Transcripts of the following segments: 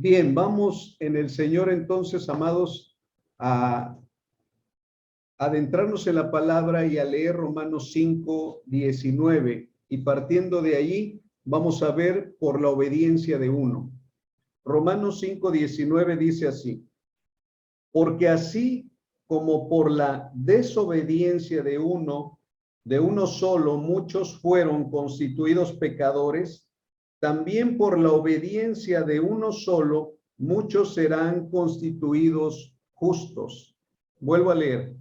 Bien, vamos en el Señor entonces, amados, a adentrarnos en la palabra y a leer Romanos 5:19. Y partiendo de allí, vamos a ver por la obediencia de uno. Romanos 5:19 dice así: porque así como por la desobediencia de uno solo, muchos fueron constituidos pecadores, también por la obediencia de uno solo, muchos serán constituidos justos. Vuelvo a leer.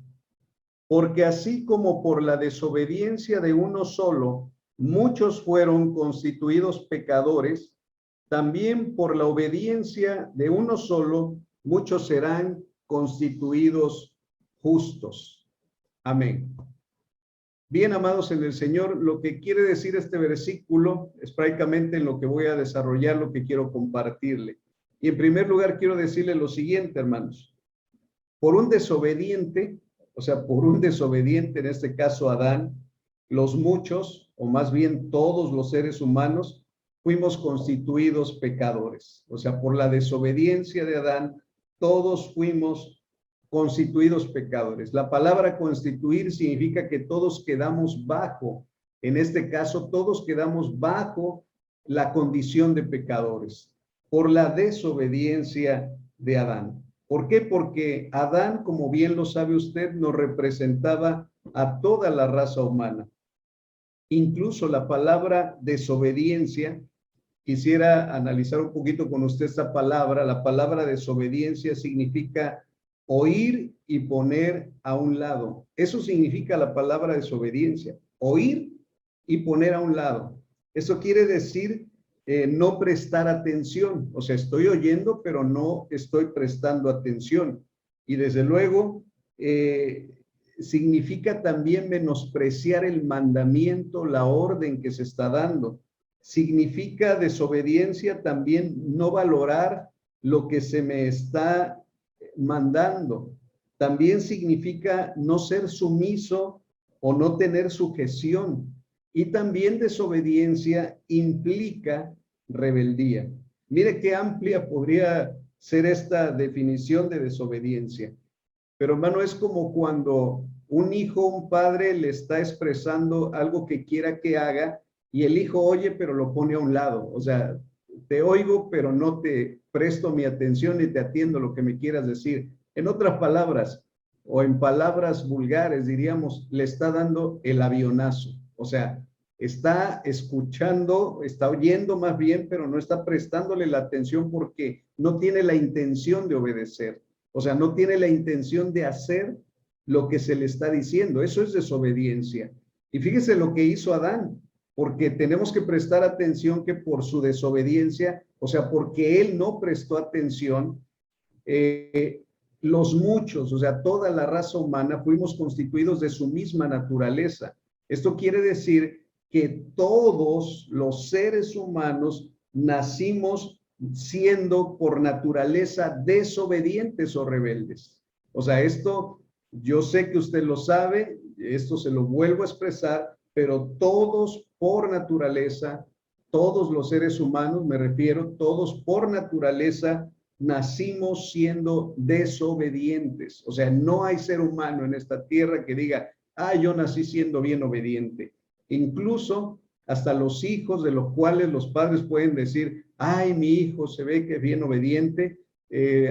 Porque así como por la desobediencia de uno solo, muchos fueron constituidos pecadores, también por la obediencia de uno solo, muchos serán constituidos justos. Amén. Bien, amados en el Señor, lo que quiere decir este versículo es prácticamente en lo que voy a desarrollar, lo que quiero compartirle. Y en primer lugar, quiero decirle lo siguiente, hermanos. Por un desobediente, o sea, por un desobediente, en este caso Adán, los muchos, o más bien todos los seres humanos, fuimos constituidos pecadores. O sea, por la desobediencia de Adán, todos fuimos constituidos pecadores. La palabra constituir significa que todos quedamos bajo, en este caso, todos quedamos bajo la condición de pecadores, por la desobediencia de Adán. ¿Por qué? Porque Adán, como bien lo sabe usted, nos representaba a toda la raza humana. Incluso la palabra desobediencia, quisiera analizar un poquito con usted esta palabra. La palabra desobediencia significa oír y poner a un lado. Eso significa la palabra desobediencia, oír y poner a un lado. Eso quiere decir no prestar atención. O sea, estoy oyendo, pero no estoy prestando atención. Y desde luego, significa también menospreciar el mandamiento, la orden que se está dando. Significa desobediencia también no valorar lo que se me está mandando. También significa no ser sumiso o no tener sujeción. Y también desobediencia implica rebeldía. Mire qué amplia podría ser esta definición de desobediencia. Pero hermano, es como cuando un hijo, un padre le está expresando algo que quiera que haga y el hijo oye, pero lo pone a un lado. O sea, te oigo, pero no te presto mi atención ni te atiendo lo que me quieras decir. En otras palabras, o en palabras vulgares, diríamos, le está dando el avionazo. O sea, está escuchando, está oyendo más bien, pero no está prestándole la atención porque no tiene la intención de obedecer. O sea, no tiene la intención de hacer lo que se le está diciendo. Eso es desobediencia. Y fíjese lo que hizo Adán, porque tenemos que prestar atención que por su desobediencia, o sea, porque él no prestó atención, los muchos, o sea, toda la raza humana, fuimos constituidos de su misma naturaleza. Esto quiere decir que todos los seres humanos nacimos siendo por naturaleza desobedientes o rebeldes. O sea, esto yo sé que usted lo sabe, esto se lo vuelvo a expresar, pero todos por naturaleza, todos los seres humanos, me refiero, todos por naturaleza nacimos siendo desobedientes. O sea, no hay ser humano en esta tierra que diga, ah, yo nací siendo bien obediente. Incluso hasta los hijos de los cuales los padres pueden decir, ay, mi hijo se ve que es bien obediente,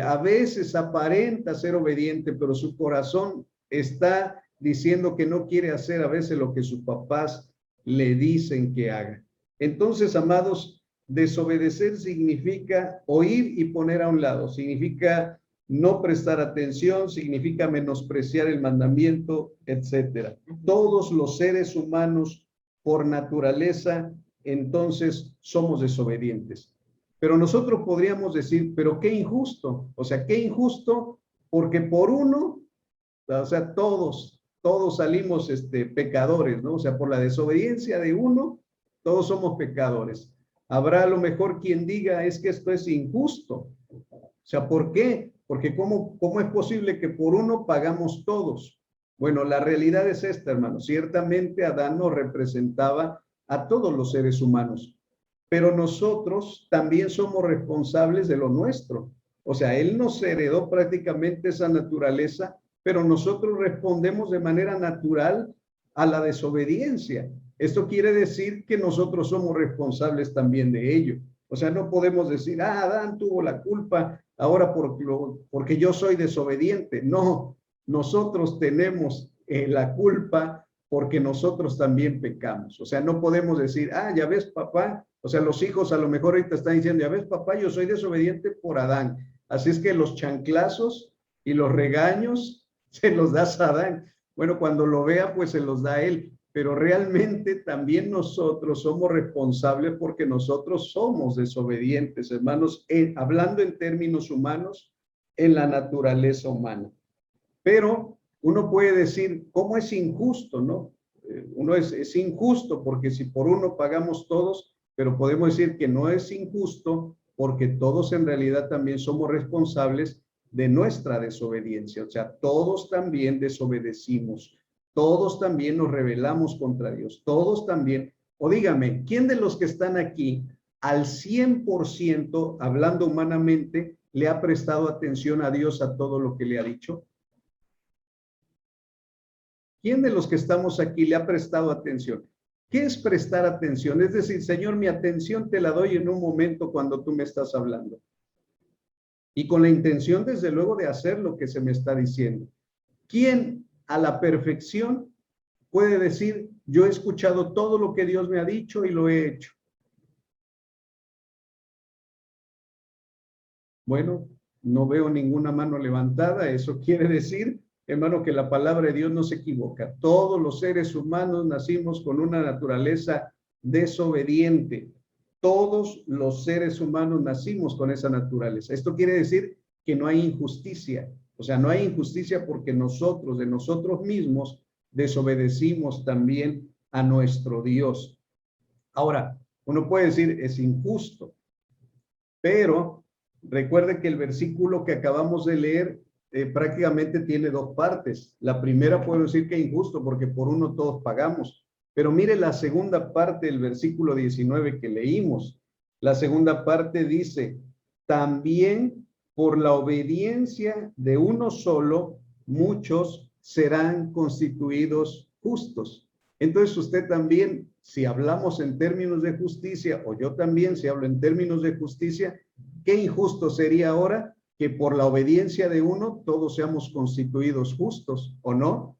a veces aparenta ser obediente, pero su corazón está diciendo que no quiere hacer a veces lo que sus papás le dicen que haga. Entonces, amados, desobedecer significa oír y poner a un lado, significa no prestar atención, significa menospreciar el mandamiento, etcétera. Todos los seres humanos por naturaleza, entonces somos desobedientes. Pero nosotros podríamos decir, pero qué injusto, o sea, qué injusto, porque por uno, o sea, todos salimos pecadores, ¿no? O sea, por la desobediencia de uno, todos somos pecadores. Habrá a lo mejor quien diga, es que esto es injusto. O sea, ¿por qué? Porque ¿cómo es posible que por uno pagamos todos? Bueno, la realidad es esta, hermano. Ciertamente Adán nos representaba a todos los seres humanos. pero nosotros también somos responsables de lo nuestro. O sea, Él nos heredó prácticamente esa naturaleza, pero nosotros respondemos de manera natural a la desobediencia. Esto quiere decir que nosotros somos responsables también de ello. O sea, no podemos decir, ah, Adán tuvo la culpa ahora porque yo soy desobediente. No, nosotros tenemos la culpa porque nosotros también pecamos. O sea, no podemos decir, ah, ya ves, papá. O sea, los hijos a lo mejor ahorita están diciendo, ya ves, papá, yo soy desobediente por Adán. Así es que los chanclazos y los regaños se los das a Adán. Bueno, cuando lo vea, pues se los da a él. Pero realmente también nosotros somos responsables porque nosotros somos desobedientes, hermanos, hablando en términos humanos, en la naturaleza humana. Pero uno puede decir, ¿cómo es injusto, no? Uno es injusto porque si por uno pagamos todos, pero podemos decir que no es injusto porque todos en realidad también somos responsables de nuestra desobediencia. O sea, todos también desobedecimos, todos también nos rebelamos contra Dios, todos también. O dígame, ¿quién de los que están aquí al 100%, hablando humanamente, le ha prestado atención a Dios a todo lo que le ha dicho? ¿Quién de los que estamos aquí le ha prestado atención? ¿Qué es prestar atención? Es decir, Señor, mi atención te la doy en un momento cuando tú me estás hablando. Y con la intención, desde luego, de hacer lo que se me está diciendo. ¿Quién a la perfección puede decir, yo he escuchado todo lo que Dios me ha dicho y lo he hecho? Bueno, no veo ninguna mano levantada. Eso quiere decir, hermano, que la palabra de Dios no se equivoca. Todos los seres humanos nacimos con una naturaleza desobediente. Todos los seres humanos nacimos con esa naturaleza. Esto quiere decir que no hay injusticia. O sea, no hay injusticia porque nosotros, de nosotros mismos, desobedecimos también a nuestro Dios. Ahora, uno puede decir, es injusto, pero recuerde que el versículo que acabamos de leer prácticamente tiene dos partes. La primera puedo decir que es injusto porque por uno todos pagamos, pero mire la segunda parte del versículo 19 que leímos. La segunda parte dice, también por la obediencia de uno solo, muchos serán constituidos justos. Entonces usted también, si hablamos en términos de justicia, o yo también, si hablo en términos de justicia, qué injusto sería ahora que por la obediencia de uno todos seamos constituidos justos, ¿o no?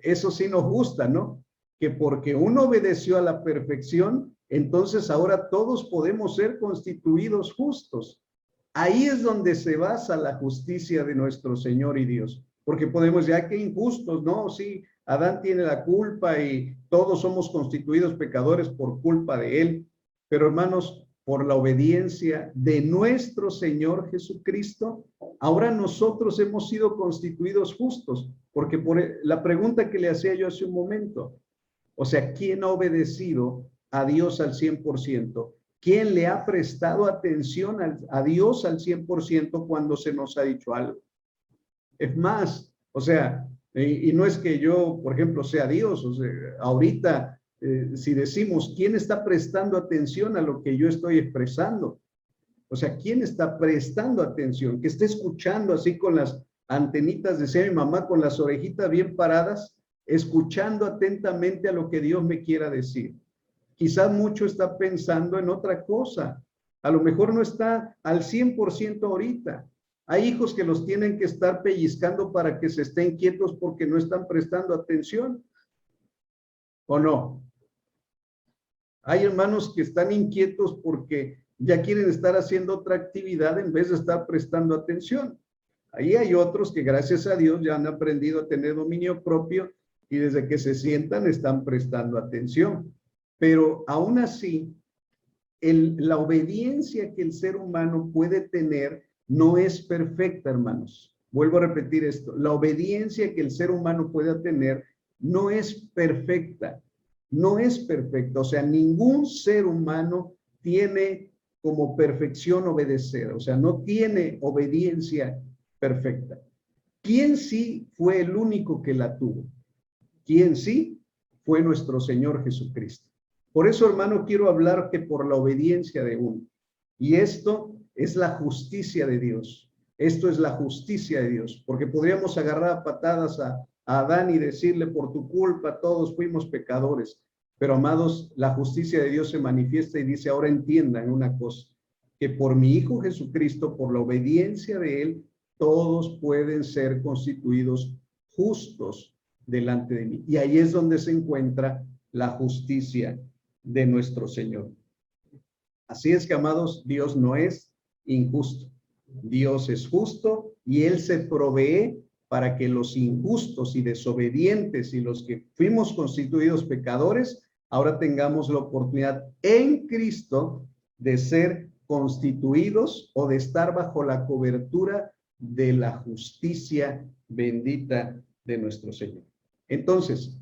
Eso sí nos gusta, ¿no? Que porque uno obedeció a la perfección, entonces ahora todos podemos ser constituidos justos. Ahí es donde se basa la justicia de nuestro Señor y Dios. Porque podemos decir, qué injustos, ¿no? Sí, Adán tiene la culpa y todos somos constituidos pecadores por culpa de él. Pero hermanos, por la obediencia de nuestro Señor Jesucristo, ahora nosotros hemos sido constituidos justos. Porque por la pregunta que le hacía yo hace un momento, o sea, ¿quién ha obedecido a Dios al 100%? ¿Quién le ha prestado atención a Dios al 100% cuando se nos ha dicho algo? Es más, o sea, y no es que yo, por ejemplo, sea Dios, o sea, ahorita, si decimos, ¿quién está prestando atención a lo que yo estoy expresando? O sea, ¿quién está prestando atención? Que esté escuchando así con las antenitas, decía mi mamá, con las orejitas bien paradas, escuchando atentamente a lo que Dios me quiera decir. Quizás mucho está pensando en otra cosa. A lo mejor no está al 100% ahorita. Hay hijos que los tienen que estar pellizcando para que se estén quietos porque no están prestando atención. ¿O no? Hay hermanos que están inquietos porque ya quieren estar haciendo otra actividad en vez de estar prestando atención. Ahí hay otros que gracias a Dios ya han aprendido a tener dominio propio y desde que se sientan están prestando atención. Pero aún así, la obediencia que el ser humano puede tener no es perfecta, hermanos. Vuelvo a repetir esto. La obediencia que el ser humano pueda tener no es perfecta. No es perfecta. O sea, ningún ser humano tiene como perfección obedecer. O sea, no tiene obediencia perfecta. ¿Quién sí fue el único que la tuvo? ¿Quién sí? Fue nuestro Señor Jesucristo. Por eso, hermano, quiero hablar que por la obediencia de uno. Y esto es la justicia de Dios. Esto es la justicia de Dios, porque podríamos agarrar a patadas a Adán y decirle, por tu culpa todos fuimos pecadores. Pero, amados, la justicia de Dios se manifiesta y dice, ahora entiendan una cosa, que por mi Hijo Jesucristo, por la obediencia de Él, todos pueden ser constituidos justos delante de mí. Y ahí es donde se encuentra la justicia de nuestro Señor. Así es que, amados, Dios no es injusto. Dios es justo y Él se provee para que los injustos y desobedientes y los que fuimos constituidos pecadores, ahora tengamos la oportunidad en Cristo de ser constituidos o de estar bajo la cobertura de la justicia bendita de nuestro Señor. Entonces,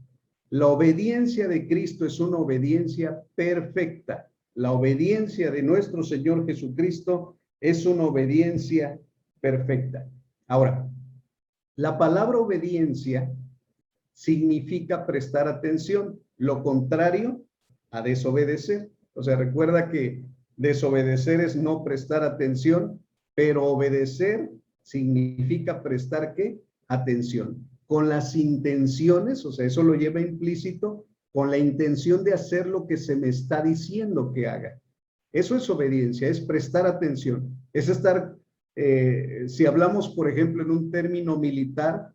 la obediencia de Cristo es una obediencia perfecta. La obediencia de nuestro Señor Jesucristo es una obediencia perfecta. Ahora, la palabra obediencia significa prestar atención, lo contrario a desobedecer. O sea, recuerda que desobedecer es no prestar atención, pero obedecer significa prestar ¿qué? Atención. Con las intenciones, o sea, eso lo lleva implícito, con la intención de hacer lo que se me está diciendo que haga. Eso es obediencia, es prestar atención, es estar, si hablamos, por ejemplo, en un término militar,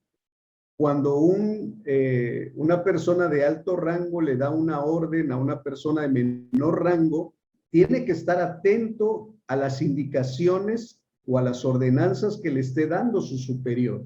cuando una persona de alto rango le da una orden a una persona de menor rango, tiene que estar atento a las indicaciones o a las ordenanzas que le esté dando su superior.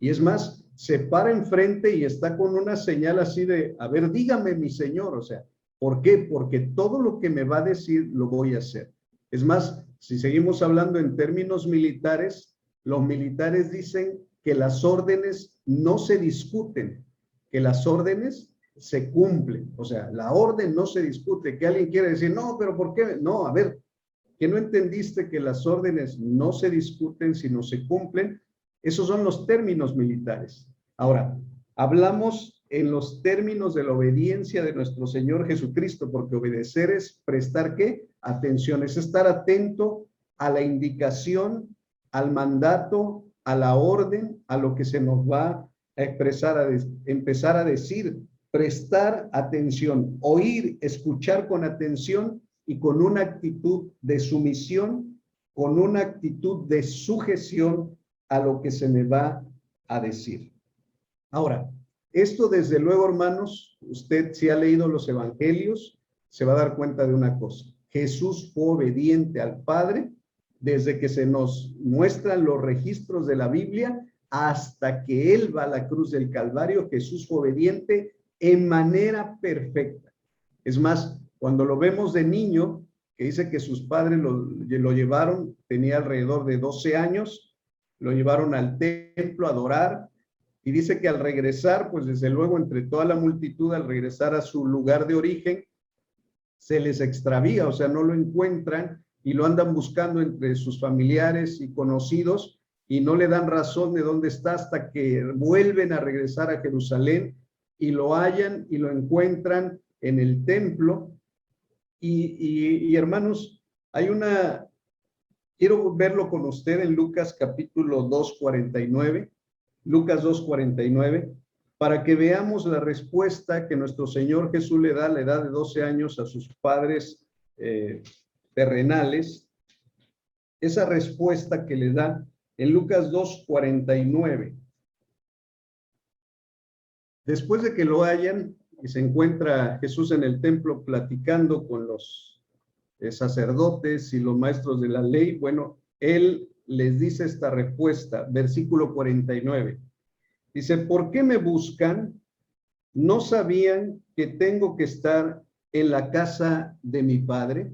Y es más, se para enfrente y está con una señal así de, a ver, dígame mi señor, o sea, ¿por qué? Porque todo lo que me va a decir lo voy a hacer. Es más, si seguimos hablando en términos militares, los militares dicen que las órdenes no se discuten, que las órdenes se cumplen. O sea, la orden no se discute, que alguien quiere decir, no, pero ¿por qué? No, a ver, que no entendiste que las órdenes no se discuten, sino se cumplen. Esos son los términos militares. Ahora, hablamos en los términos de la obediencia de nuestro Señor Jesucristo, porque obedecer es prestar ¿qué? Atención, es estar atento a la indicación, al mandato, a la orden, a lo que se nos va a expresar, empezar a decir, prestar atención, oír, escuchar con atención y con una actitud de sumisión, con una actitud de sujeción a lo que se me va a decir. Ahora, esto desde luego, hermanos, usted si ha leído los evangelios, se va a dar cuenta de una cosa. Jesús fue obediente al Padre desde que se nos muestran los registros de la Biblia hasta que Él va a la cruz del Calvario. Jesús fue obediente en manera perfecta. Es más, cuando lo vemos de niño, que dice que sus padres lo llevaron, tenía alrededor de 12 años, lo llevaron al templo a adorar, y dice que al regresar, pues desde luego entre toda la multitud, al regresar a su lugar de origen, se les extravía, o sea, no lo encuentran y lo andan buscando entre sus familiares y conocidos y no le dan razón de dónde está hasta que vuelven a regresar a Jerusalén y lo hallan y lo encuentran en el templo. Y hermanos, quiero verlo con usted en Lucas capítulo 2:49. Lucas 2:49, para que veamos la respuesta que nuestro Señor Jesús le da a la edad de 12 años a sus padres terrenales. Esa respuesta que le da en Lucas 2:49. Después de que lo hayan y se encuentra Jesús en el templo platicando con los sacerdotes y los maestros de la ley, bueno, Él les dice esta respuesta, versículo 49. Dice, ¿por qué me buscan? ¿No sabían que tengo que estar en la casa de mi Padre?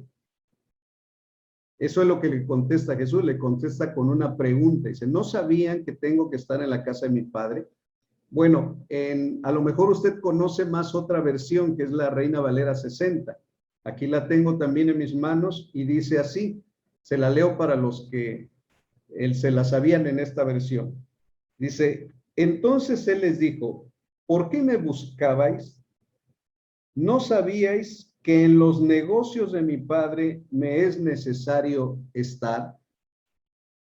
Eso es lo que le contesta Jesús, le contesta con una pregunta. Dice, ¿no sabían que tengo que estar en la casa de mi Padre? Bueno, a lo mejor usted conoce más otra versión, que es la Reina Valera 60. Aquí la tengo también en mis manos y dice así, se la leo para los que se la sabían en esta versión. Dice, entonces Él les dijo, ¿por qué me buscabais? ¿No sabíais que en los negocios de mi padre me es necesario estar.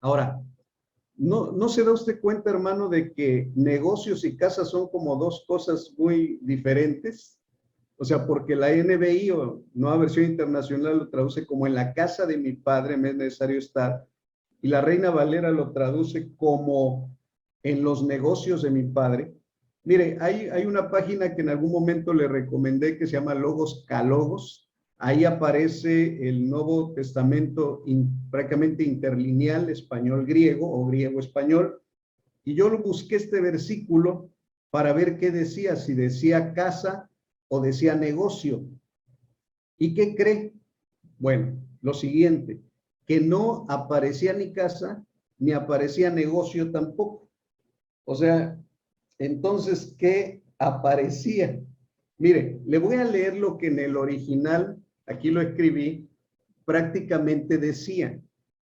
Ahora, ¿no se da usted cuenta, hermano, de que negocios y casas son como dos cosas muy diferentes? O sea, porque la NBI o Nueva Versión Internacional lo traduce como en la casa de mi padre me es necesario estar, y la Reina Valera lo traduce como en los negocios de mi padre. Mire, hay una página que en algún momento le recomendé que se llama Logos Calogos. Ahí aparece el Nuevo Testamento prácticamente interlineal, español-griego o griego-español. Y yo lo busqué este versículo para ver qué decía, si decía casa o decía negocio. ¿Y qué cree? Bueno, lo siguiente, que no aparecía ni casa, ni aparecía negocio tampoco. O sea, entonces, ¿qué aparecía? Mire, le voy a leer lo que en el original, aquí lo escribí, prácticamente decía.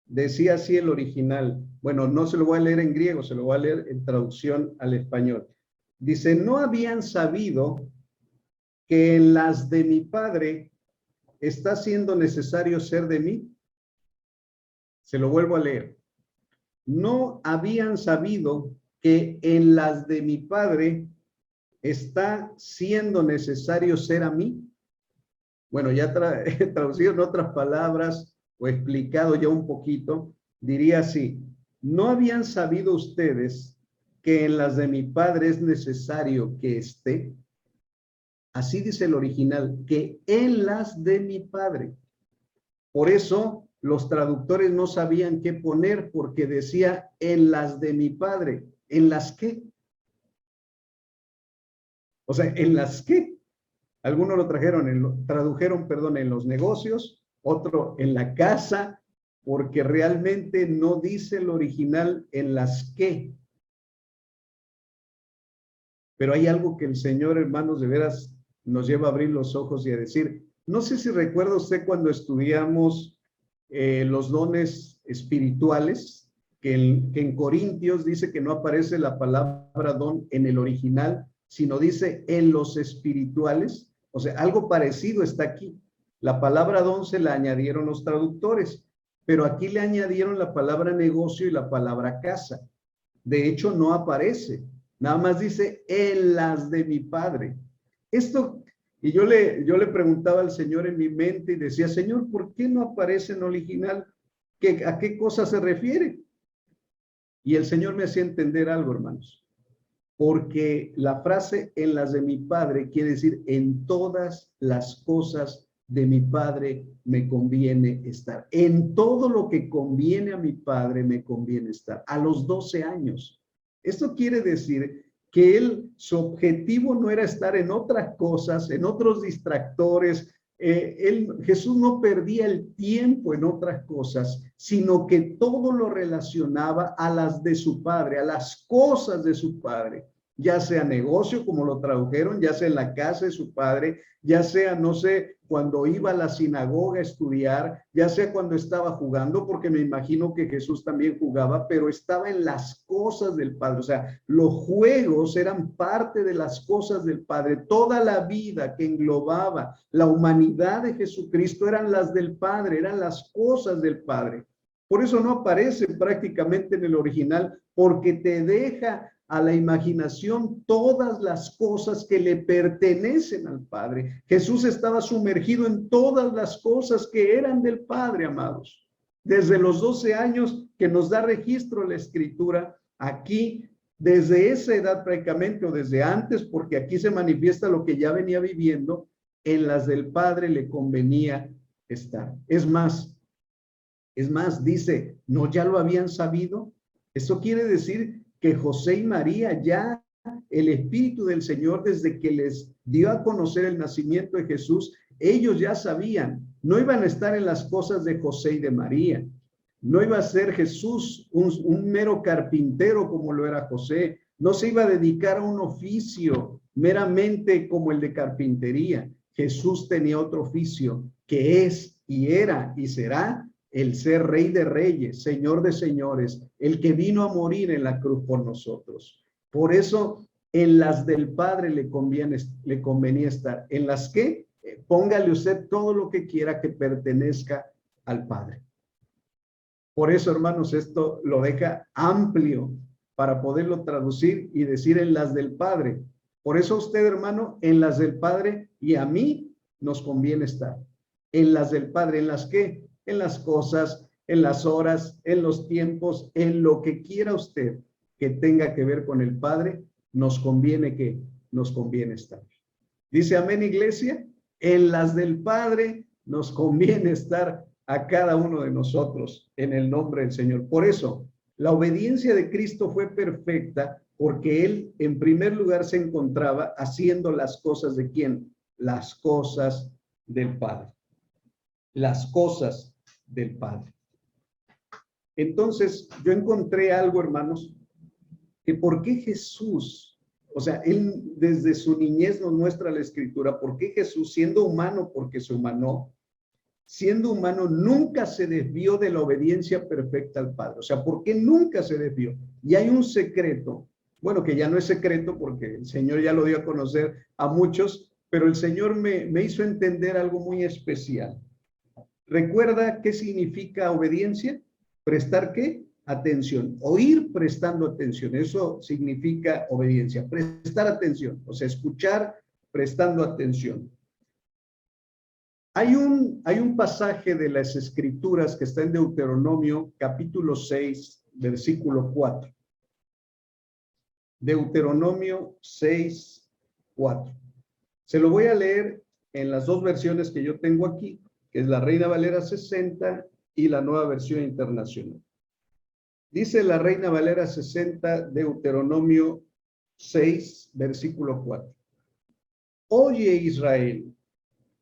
Decía así el original. Bueno, no se lo voy a leer en griego, se lo voy a leer en traducción al español. Dice, no habían sabido que en las de mi padre está siendo necesario ser de mí. Se lo vuelvo a leer. No habían sabido que en las de mi padre está siendo necesario ser a mí. Bueno, ya traducido en otras palabras o explicado ya un poquito, diría así, ¿no habían sabido ustedes que en las de mi padre es necesario que esté? Así dice el original, que en las de mi padre. Por eso los traductores no sabían qué poner porque decía en las de mi padre. ¿En las qué? O sea, ¿en las qué? Algunos lo tradujeron, perdón, en los negocios, otro en la casa, porque realmente no dice el original en las qué. Pero hay algo que el Señor, hermanos, de veras nos lleva a abrir los ojos y a decir, no sé si recuerda usted cuando estudiamos los dones espirituales, que en Corintios dice que no aparece la palabra don en el original, sino dice en los espirituales. O sea, algo parecido está aquí. La palabra don se la añadieron los traductores, pero aquí le añadieron la palabra negocio y la palabra casa. De hecho, no aparece. Nada más dice en las de mi padre. Esto, y yo le preguntaba al Señor en mi mente y decía, Señor, ¿por qué no aparece en original? ¿A qué cosa se refiere? Y el Señor me hacía entender algo, hermanos. Porque la frase en las de mi padre quiere decir en todas las cosas de mi padre me conviene estar. En todo lo que conviene a mi padre me conviene estar. A los 12 años. Esto quiere decir que su objetivo no era estar en otras cosas, en otros distractores. Jesús no perdía el tiempo en otras cosas, sino que todo lo relacionaba a las de su padre, a las cosas de su padre, ya sea negocio, como lo tradujeron, ya sea en la casa de su padre, ya sea, no sé, cuando iba a la sinagoga a estudiar, ya sea cuando estaba jugando, porque me imagino que Jesús también jugaba, pero estaba en las cosas del Padre. O sea, los juegos eran parte de las cosas del Padre. Toda la vida que englobaba la humanidad de Jesucristo eran las del Padre, eran las cosas del Padre. Por eso no aparece prácticamente en el original, porque te deja a la imaginación todas las cosas que le pertenecen al Padre. Jesús estaba sumergido en todas las cosas que eran del Padre, amados. Desde los 12 años que nos da registro la Escritura, aquí, desde esa edad prácticamente, o desde antes, porque aquí se manifiesta lo que ya venía viviendo, en las del Padre le convenía estar. Es más, dice, ¿no ya lo habían sabido? Eso quiere decir que José y María ya el Espíritu del Señor, desde que les dio a conocer el nacimiento de Jesús, ellos ya sabían, no iban a estar en las cosas de José y de María. No iba a ser Jesús un mero carpintero como lo era José. No se iba a dedicar a un oficio meramente como el de carpintería. Jesús tenía otro oficio que es y era y será el ser Rey de Reyes, Señor de Señores, el que vino a morir en la cruz por nosotros. Por eso, en las del Padre le convenía estar. ¿En las qué? póngale usted todo lo que quiera que pertenezca al Padre. Por eso, hermanos, esto lo deja amplio para poderlo traducir y decir en las del Padre. Por eso usted, hermano, en las del Padre y a mí nos conviene estar. En las del Padre, ¿en las qué? En las cosas, en las horas, en los tiempos, en lo que quiera usted que tenga que ver con el Padre, nos conviene que nos conviene estar. Dice amén, iglesia. En las del Padre nos conviene estar a cada uno de nosotros en el nombre del Señor. Por eso, la obediencia de Cristo fue perfecta porque Él, en primer lugar, se encontraba haciendo las cosas de ¿quién? Las cosas del Padre. Las cosas del Padre. Entonces, yo encontré algo, hermanos, que por qué Jesús, o sea, Él desde su niñez nos muestra la Escritura, por qué Jesús, siendo humano, porque se humanó, siendo humano, nunca se desvió de la obediencia perfecta al Padre. O sea, ¿por qué nunca se desvió? Y hay un secreto, bueno, que ya no es secreto porque el Señor ya lo dio a conocer a muchos, pero el Señor me hizo entender algo muy especial. ¿Recuerda qué significa obediencia? ¿Prestar qué? Atención. Oír prestando atención. Eso significa obediencia. Prestar atención. O sea, escuchar prestando atención. Hay un pasaje de las Escrituras que está en Deuteronomio, capítulo 6, versículo 4. Deuteronomio 6, 4. Se lo voy a leer en las dos versiones que yo tengo aquí, que es la Reina Valera 60 y la Nueva Versión Internacional. Dice la Reina Valera 60, Deuteronomio 6, versículo 4. Oye, Israel,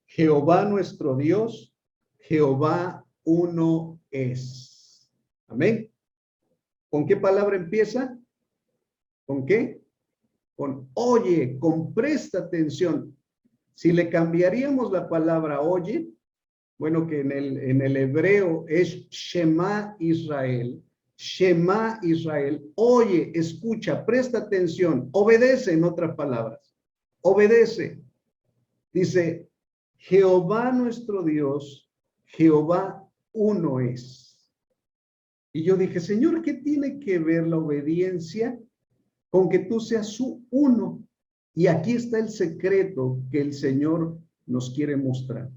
Jehová nuestro Dios, Jehová uno es. Amén. ¿Con qué palabra empieza? ¿Con qué? Con oye, con presta atención. Si le cambiaríamos la palabra oye, bueno, que en el hebreo es Shema Israel. Shema Israel. Oye, escucha, presta atención, obedece, en otras palabras. Obedece. Dice, Jehová nuestro Dios, Jehová uno es. Y yo dije, Señor, ¿qué tiene que ver la obediencia con que tú seas su uno? Y aquí está el secreto que el Señor nos quiere mostrar.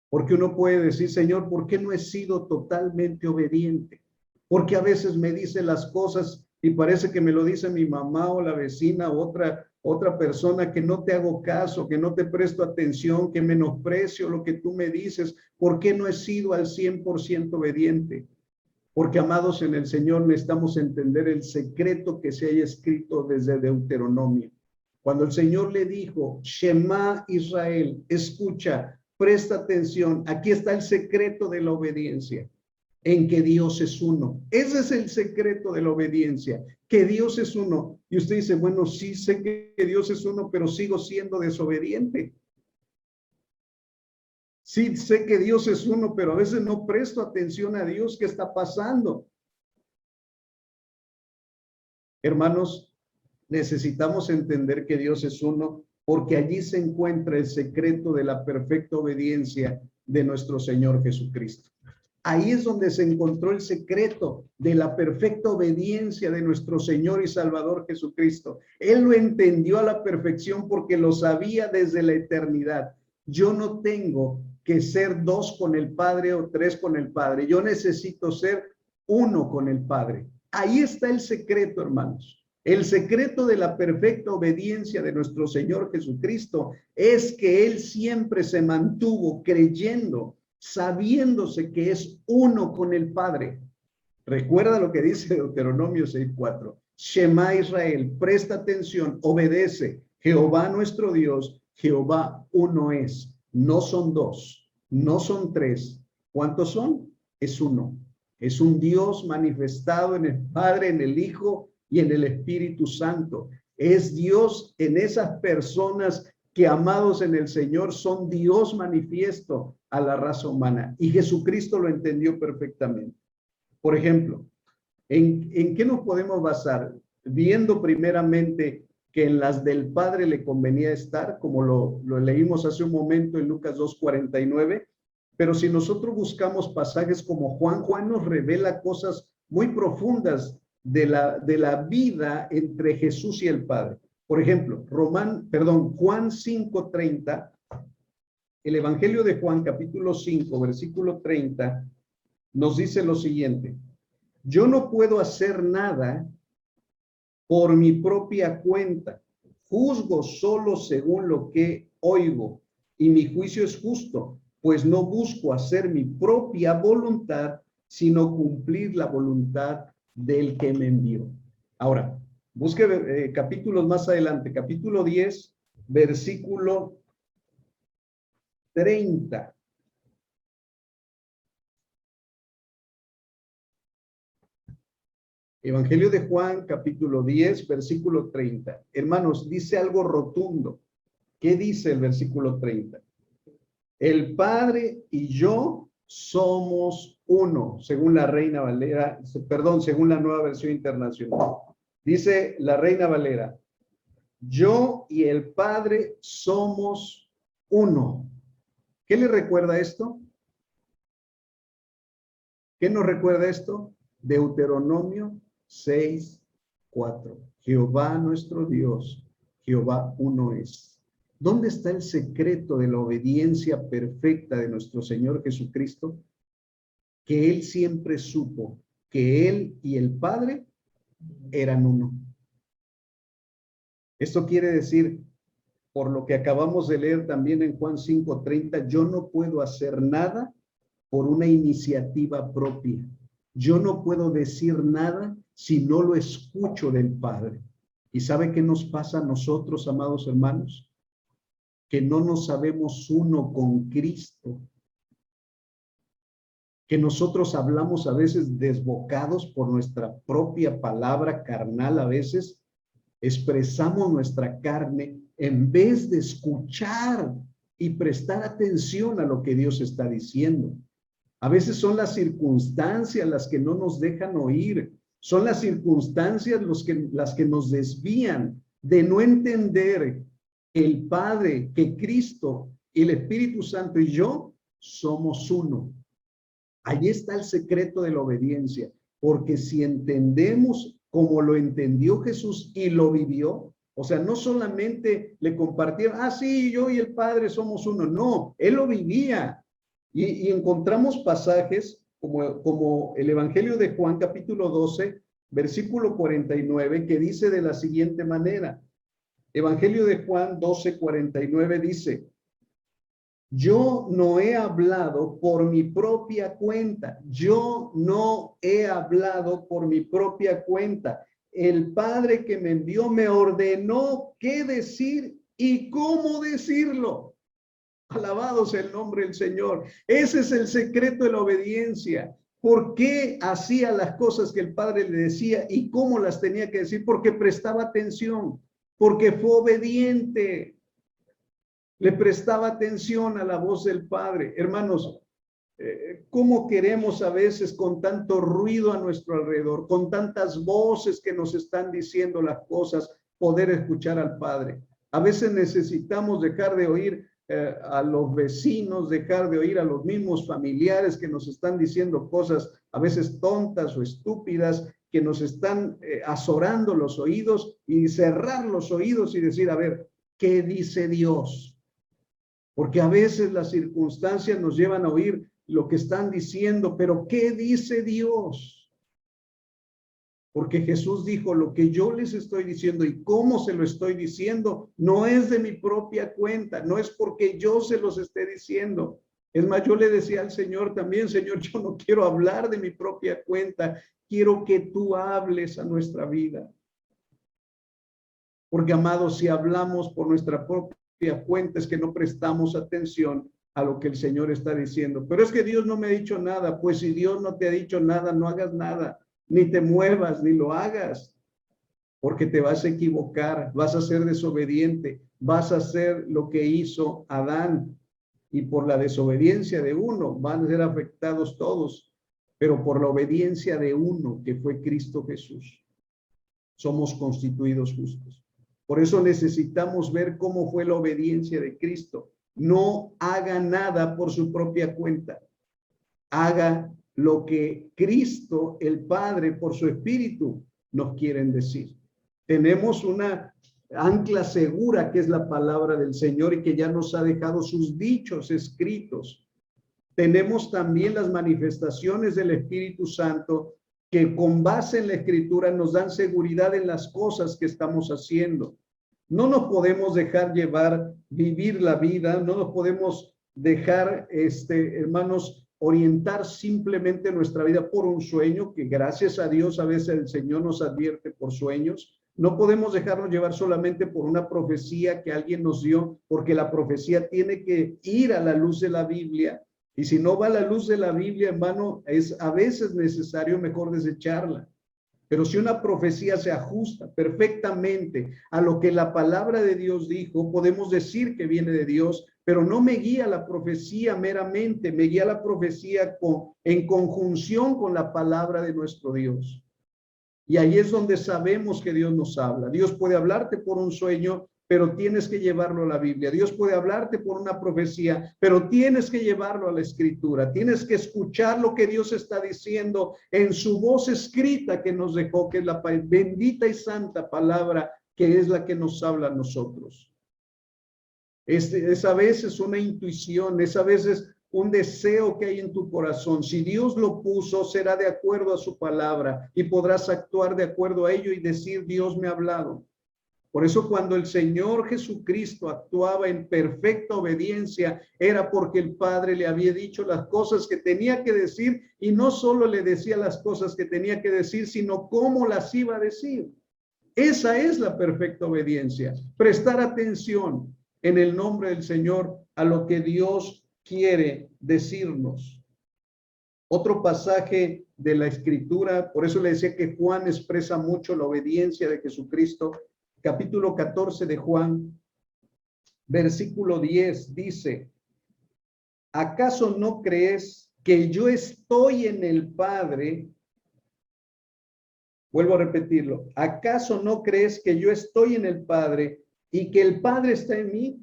Porque uno puede decir, Señor, ¿por qué no he sido totalmente obediente? Porque a veces me dice las cosas y parece que me lo dice mi mamá o la vecina o otra persona, que no te hago caso, que no te presto atención, que menosprecio lo que tú me dices. ¿Por qué no he sido al 100% obediente? Porque, amados, en el Señor necesitamos entender el secreto que se haya escrito desde Deuteronomio. Cuando el Señor le dijo, Shema Israel, escucha, presta atención, aquí está el secreto de la obediencia, en que Dios es uno. Ese es el secreto de la obediencia, que Dios es uno. Y usted dice, bueno, sí sé que Dios es uno, pero sigo siendo desobediente. Sí sé que Dios es uno, pero a veces no presto atención a Dios. ¿Qué está pasando? Hermanos, necesitamos entender que Dios es uno, porque allí se encuentra el secreto de la perfecta obediencia de nuestro Señor Jesucristo. Ahí es donde se encontró el secreto de la perfecta obediencia de nuestro Señor y Salvador Jesucristo. Él lo entendió a la perfección porque lo sabía desde la eternidad. Yo no tengo que ser dos con el Padre o tres con el Padre. Yo necesito ser uno con el Padre. Ahí está el secreto, hermanos. El secreto de la perfecta obediencia de nuestro Señor Jesucristo es que Él siempre se mantuvo creyendo, sabiéndose que es uno con el Padre. Recuerda lo que dice Deuteronomio 6:4. Shema Israel, presta atención, obedece. Jehová nuestro Dios, Jehová uno es. No son dos, no son tres. ¿Cuántos son? Es uno. Es un Dios manifestado en el Padre, en el Hijo y en el Espíritu Santo. Es Dios en esas personas que, amados en el Señor, son Dios manifiesto a la raza humana. Y Jesucristo lo entendió perfectamente. Por ejemplo, ¿en qué nos podemos basar? Viendo primeramente que en las del Padre le convenía estar, como lo leímos hace un momento en Lucas 2:49, pero si nosotros buscamos pasajes como Juan nos revela cosas muy profundas de la vida entre Jesús y el Padre. Por ejemplo, Juan 5:30, el Evangelio de Juan, capítulo 5, versículo 30, nos dice lo siguiente: yo no puedo hacer nada por mi propia cuenta, juzgo solo según lo que oigo, y mi juicio es justo, pues no busco hacer mi propia voluntad, sino cumplir la voluntad del que me envió. Ahora, busque capítulos más adelante, capítulo 10, versículo 30. Evangelio de Juan, capítulo 10, versículo 30. Hermanos, dice algo rotundo. ¿Qué dice el versículo 30? El Padre y yo somos uno, según la Reina Valera, según la Nueva Versión Internacional. Dice la Reina Valera: yo y el Padre somos uno. ¿Qué le recuerda esto? ¿Qué nos recuerda esto? Deuteronomio 6:4. Jehová nuestro Dios, Jehová uno es. ¿Dónde está el secreto de la obediencia perfecta de nuestro Señor Jesucristo? Que Él siempre supo que Él y el Padre eran uno. Esto quiere decir, por lo que acabamos de leer también en Juan 5:30, yo no puedo hacer nada por una iniciativa propia. Yo no puedo decir nada si no lo escucho del Padre. ¿Y sabe qué nos pasa a nosotros, amados hermanos? Que no nos sabemos uno con Cristo. Que nosotros hablamos a veces desbocados por nuestra propia palabra carnal, a veces expresamos nuestra carne en vez de escuchar y prestar atención a lo que Dios está diciendo. A veces son las circunstancias las que no nos dejan oír, son las circunstancias las que nos desvían de no entender que el Padre, que Cristo, el Espíritu Santo y yo somos uno. Allí está el secreto de la obediencia, porque si entendemos como lo entendió Jesús y lo vivió, o sea, no solamente le compartieron, sí, yo y el Padre somos uno, no, Él lo vivía. Y encontramos pasajes como el Evangelio de Juan, capítulo 12, versículo 49, que dice de la siguiente manera. Evangelio de Juan 12, 49 dice: yo no he hablado por mi propia cuenta. Yo no he hablado por mi propia cuenta. El Padre que me envió me ordenó qué decir y cómo decirlo. Alabado sea el nombre del Señor. Ese es el secreto de la obediencia. ¿Por qué hacía las cosas que el Padre le decía y cómo las tenía que decir? Porque prestaba atención, porque fue obediente. Le prestaba atención a la voz del Padre. Hermanos, ¿cómo queremos a veces con tanto ruido a nuestro alrededor, con tantas voces que nos están diciendo las cosas, poder escuchar al Padre? A veces necesitamos dejar de oír a los vecinos, dejar de oír a los mismos familiares que nos están diciendo cosas a veces tontas o estúpidas, que nos están azorando los oídos, y cerrar los oídos y decir, a ver, ¿qué dice Dios? Porque a veces las circunstancias nos llevan a oír lo que están diciendo, pero ¿qué dice Dios? Porque Jesús dijo, lo que yo les estoy diciendo y cómo se lo estoy diciendo, no es de mi propia cuenta, no es porque yo se los esté diciendo. Es más, yo le decía al Señor también, Señor, yo no quiero hablar de mi propia cuenta, quiero que tú hables a nuestra vida. Porque, amados, si hablamos por nuestra propia cuenta, es que no prestamos atención a lo que el Señor está diciendo. Pero es que Dios no me ha dicho nada. Pues si Dios no te ha dicho nada, no hagas nada, ni te muevas, ni lo hagas, porque te vas a equivocar, vas a ser desobediente, vas a hacer lo que hizo Adán, y por la desobediencia de uno van a ser afectados todos, pero por la obediencia de uno, que fue Cristo Jesús, somos constituidos justos. Por eso necesitamos ver cómo fue la obediencia de Cristo. No haga nada por su propia cuenta. Haga lo que Cristo, el Padre, por su Espíritu, nos quieren decir. Tenemos una ancla segura que es la palabra del Señor y que ya nos ha dejado sus dichos escritos. Tenemos también las manifestaciones del Espíritu Santo que con base en la Escritura nos dan seguridad en las cosas que estamos haciendo. No nos podemos dejar llevar, vivir la vida, no nos podemos dejar, hermanos, orientar simplemente nuestra vida por un sueño, que gracias a Dios a veces el Señor nos advierte por sueños. No podemos dejarnos llevar solamente por una profecía que alguien nos dio, porque la profecía tiene que ir a la luz de la Biblia. Y si no va a la luz de la Biblia, hermano, es a veces necesario mejor desecharla. Pero si una profecía se ajusta perfectamente a lo que la palabra de Dios dijo, podemos decir que viene de Dios, pero no me guía la profecía meramente, me guía la profecía en conjunción con la palabra de nuestro Dios. Y ahí es donde sabemos que Dios nos habla. Dios puede hablarte por un sueño, pero tienes que llevarlo a la Biblia. Dios puede hablarte por una profecía, pero tienes que llevarlo a la Escritura. Tienes que escuchar lo que Dios está diciendo en su voz escrita que nos dejó, que es la bendita y santa palabra, que es la que nos habla a nosotros. Es a veces una intuición, es a veces un deseo que hay en tu corazón. Si Dios lo puso, será de acuerdo a su palabra y podrás actuar de acuerdo a ello y decir, Dios me ha hablado. Por eso cuando el Señor Jesucristo actuaba en perfecta obediencia, era porque el Padre le había dicho las cosas que tenía que decir, y no solo le decía las cosas que tenía que decir, sino cómo las iba a decir. Esa es la perfecta obediencia. Prestar atención en el nombre del Señor a lo que Dios quiere decirnos. Otro pasaje de la Escritura, por eso le decía que Juan expresa mucho la obediencia de Jesucristo. Capítulo 14 de Juan, versículo 10, dice, ¿acaso no crees que yo estoy en el Padre? Vuelvo a repetirlo. ¿Acaso no crees que yo estoy en el Padre y que el Padre está en mí?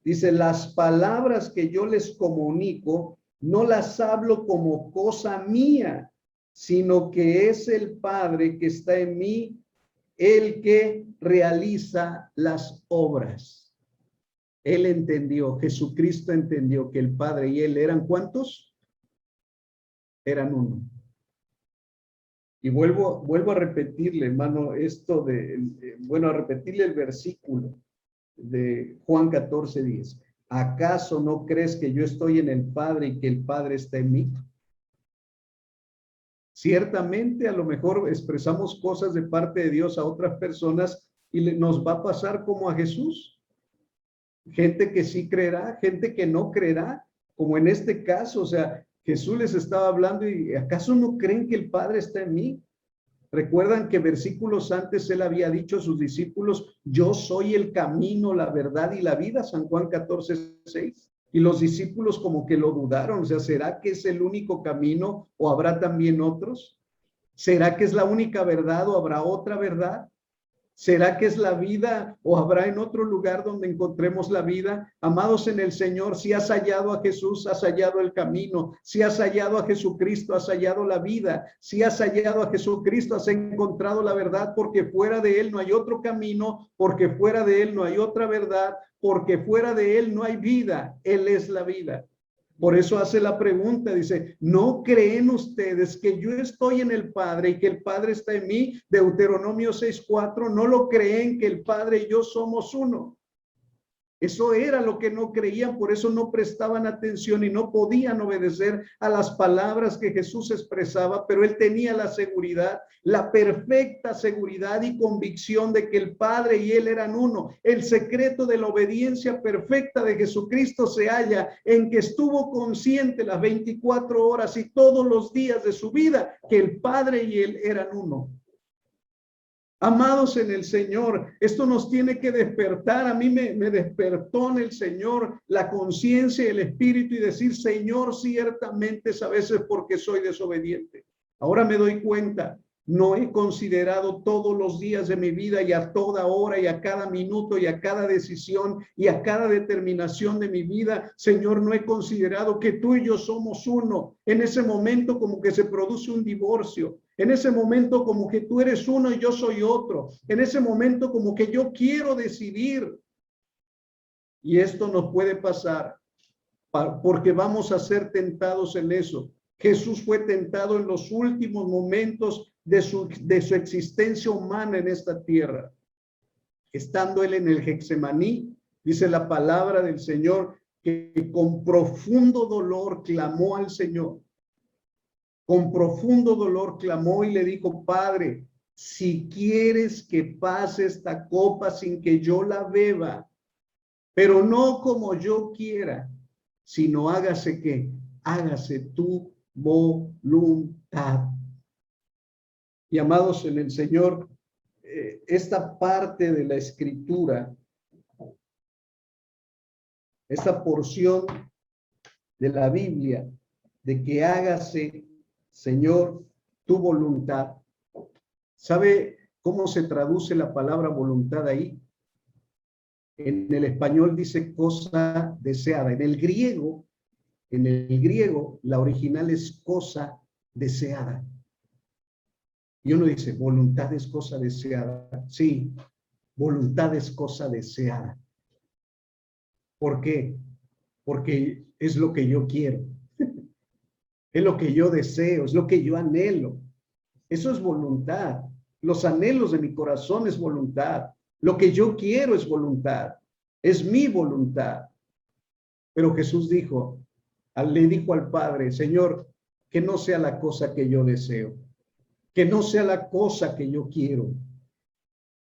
Dice, las palabras que yo les comunico no las hablo como cosa mía, sino que es el Padre que está en mí el que realiza las obras. Él entendió, Jesucristo entendió que el Padre y él eran ¿cuántos? Eran uno. Y vuelvo a repetirle, hermano, a repetirle el versículo de Juan 14:10. ¿Acaso no crees que yo estoy en el Padre y que el Padre está en mí? Ciertamente, a lo mejor expresamos cosas de parte de Dios a otras personas y nos va a pasar como a Jesús. Gente que sí creerá, gente que no creerá, como en este caso, o sea, Jesús les estaba hablando y ¿acaso no creen que el Padre está en mí? Recuerdan que versículos antes él había dicho a sus discípulos, yo soy el camino, la verdad y la vida, San Juan 14:6. Y los discípulos como que lo dudaron, o sea, ¿será que es el único camino o habrá también otros? ¿Será que es la única verdad o habrá otra verdad? ¿Será que es la vida o habrá en otro lugar donde encontremos la vida? Amados en el Señor, si has hallado a Jesús, has hallado el camino. Si has hallado a Jesucristo, has hallado la vida. Si has hallado a Jesucristo, has encontrado la verdad, porque fuera de Él no hay otro camino, porque fuera de Él no hay otra verdad, porque fuera de Él no hay vida. Él es la vida. Por eso hace la pregunta, dice, ¿no creen ustedes que yo estoy en el Padre y que el Padre está en mí? Deuteronomio 6:4, ¿no lo creen que el Padre y yo somos uno? Eso era lo que no creían, por eso no prestaban atención y no podían obedecer a las palabras que Jesús expresaba, pero él tenía la seguridad, la perfecta seguridad y convicción de que el Padre y él eran uno. El secreto de la obediencia perfecta de Jesucristo se halla en que estuvo consciente las 24 horas y todos los días de su vida que el Padre y él eran uno. Amados en el Señor, esto nos tiene que despertar. A mí me despertó en el Señor la conciencia y el espíritu y decir, Señor, ciertamente es a veces porque soy desobediente. Ahora me doy cuenta, no he considerado todos los días de mi vida y a toda hora y a cada minuto y a cada decisión y a cada determinación de mi vida, Señor, no he considerado que tú y yo somos uno. En ese momento como que se produce un divorcio. En ese momento como que tú eres uno y yo soy otro. En ese momento como que yo quiero decidir. Y esto nos puede pasar porque vamos a ser tentados en eso. Jesús fue tentado en los últimos momentos de su existencia humana en esta tierra. Estando él en el Getsemaní, dice la palabra del Señor que con profundo dolor clamó al Señor. Con profundo dolor clamó y le dijo: Padre, si quieres que pase esta copa sin que yo la beba, pero no como yo quiera, sino hágase que hágase tu voluntad. Y amados en el Señor, esta parte de la Escritura, esta porción de la Biblia, de que hágase, Señor, tu voluntad. ¿Sabe cómo se traduce la palabra voluntad ahí? En el español dice cosa deseada. En el griego, la original es cosa deseada. Y uno dice, voluntad es cosa deseada. Sí, voluntad es cosa deseada. ¿Por qué? Porque es lo que yo quiero. Es lo que yo deseo, es lo que yo anhelo. Eso es voluntad. Los anhelos de mi corazón es voluntad. Lo que yo quiero es voluntad. Es mi voluntad. Pero Jesús le dijo al Padre: Señor, que no sea la cosa que yo deseo, que no sea la cosa que yo quiero,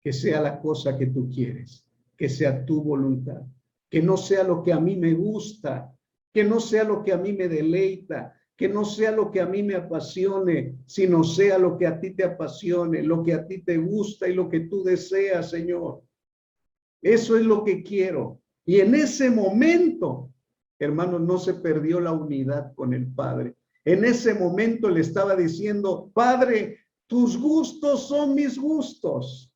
que sea la cosa que tú quieres, que sea tu voluntad, que no sea lo que a mí me gusta, que no sea lo que a mí me deleita, que no sea lo que a mí me apasione, sino sea lo que a ti te apasione, lo que a ti te gusta y lo que tú deseas, Señor. Eso es lo que quiero. Y en ese momento, hermanos, no se perdió la unidad con el Padre. En ese momento le estaba diciendo: Padre, tus gustos son mis gustos.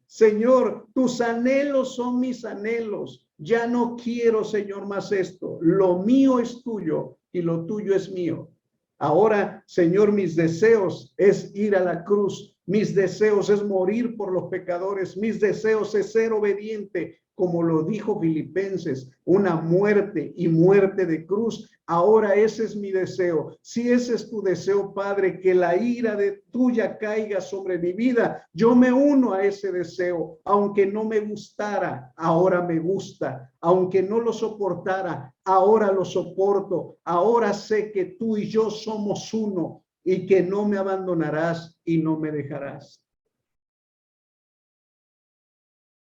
Señor, tus anhelos son mis anhelos. Ya no quiero, Señor, más esto. Lo mío es tuyo y lo tuyo es mío. Ahora, Señor, mis deseos es ir a la cruz. Mis deseos es morir por los pecadores. Mis deseos es ser obediente, como lo dijo Filipenses, una muerte y muerte de cruz. Ahora ese es mi deseo. Si ese es tu deseo, Padre, que la ira de tuya caiga sobre mi vida, yo me uno a ese deseo. Aunque no me gustara, ahora me gusta. Aunque no lo soportara, ahora lo soporto. Ahora sé que tú y yo somos uno y que no me abandonarás y no me dejarás.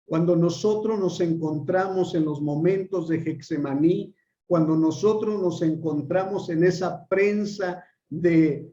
Cuando nosotros nos encontramos en los momentos de Getsemaní, cuando nosotros nos encontramos en esa prensa de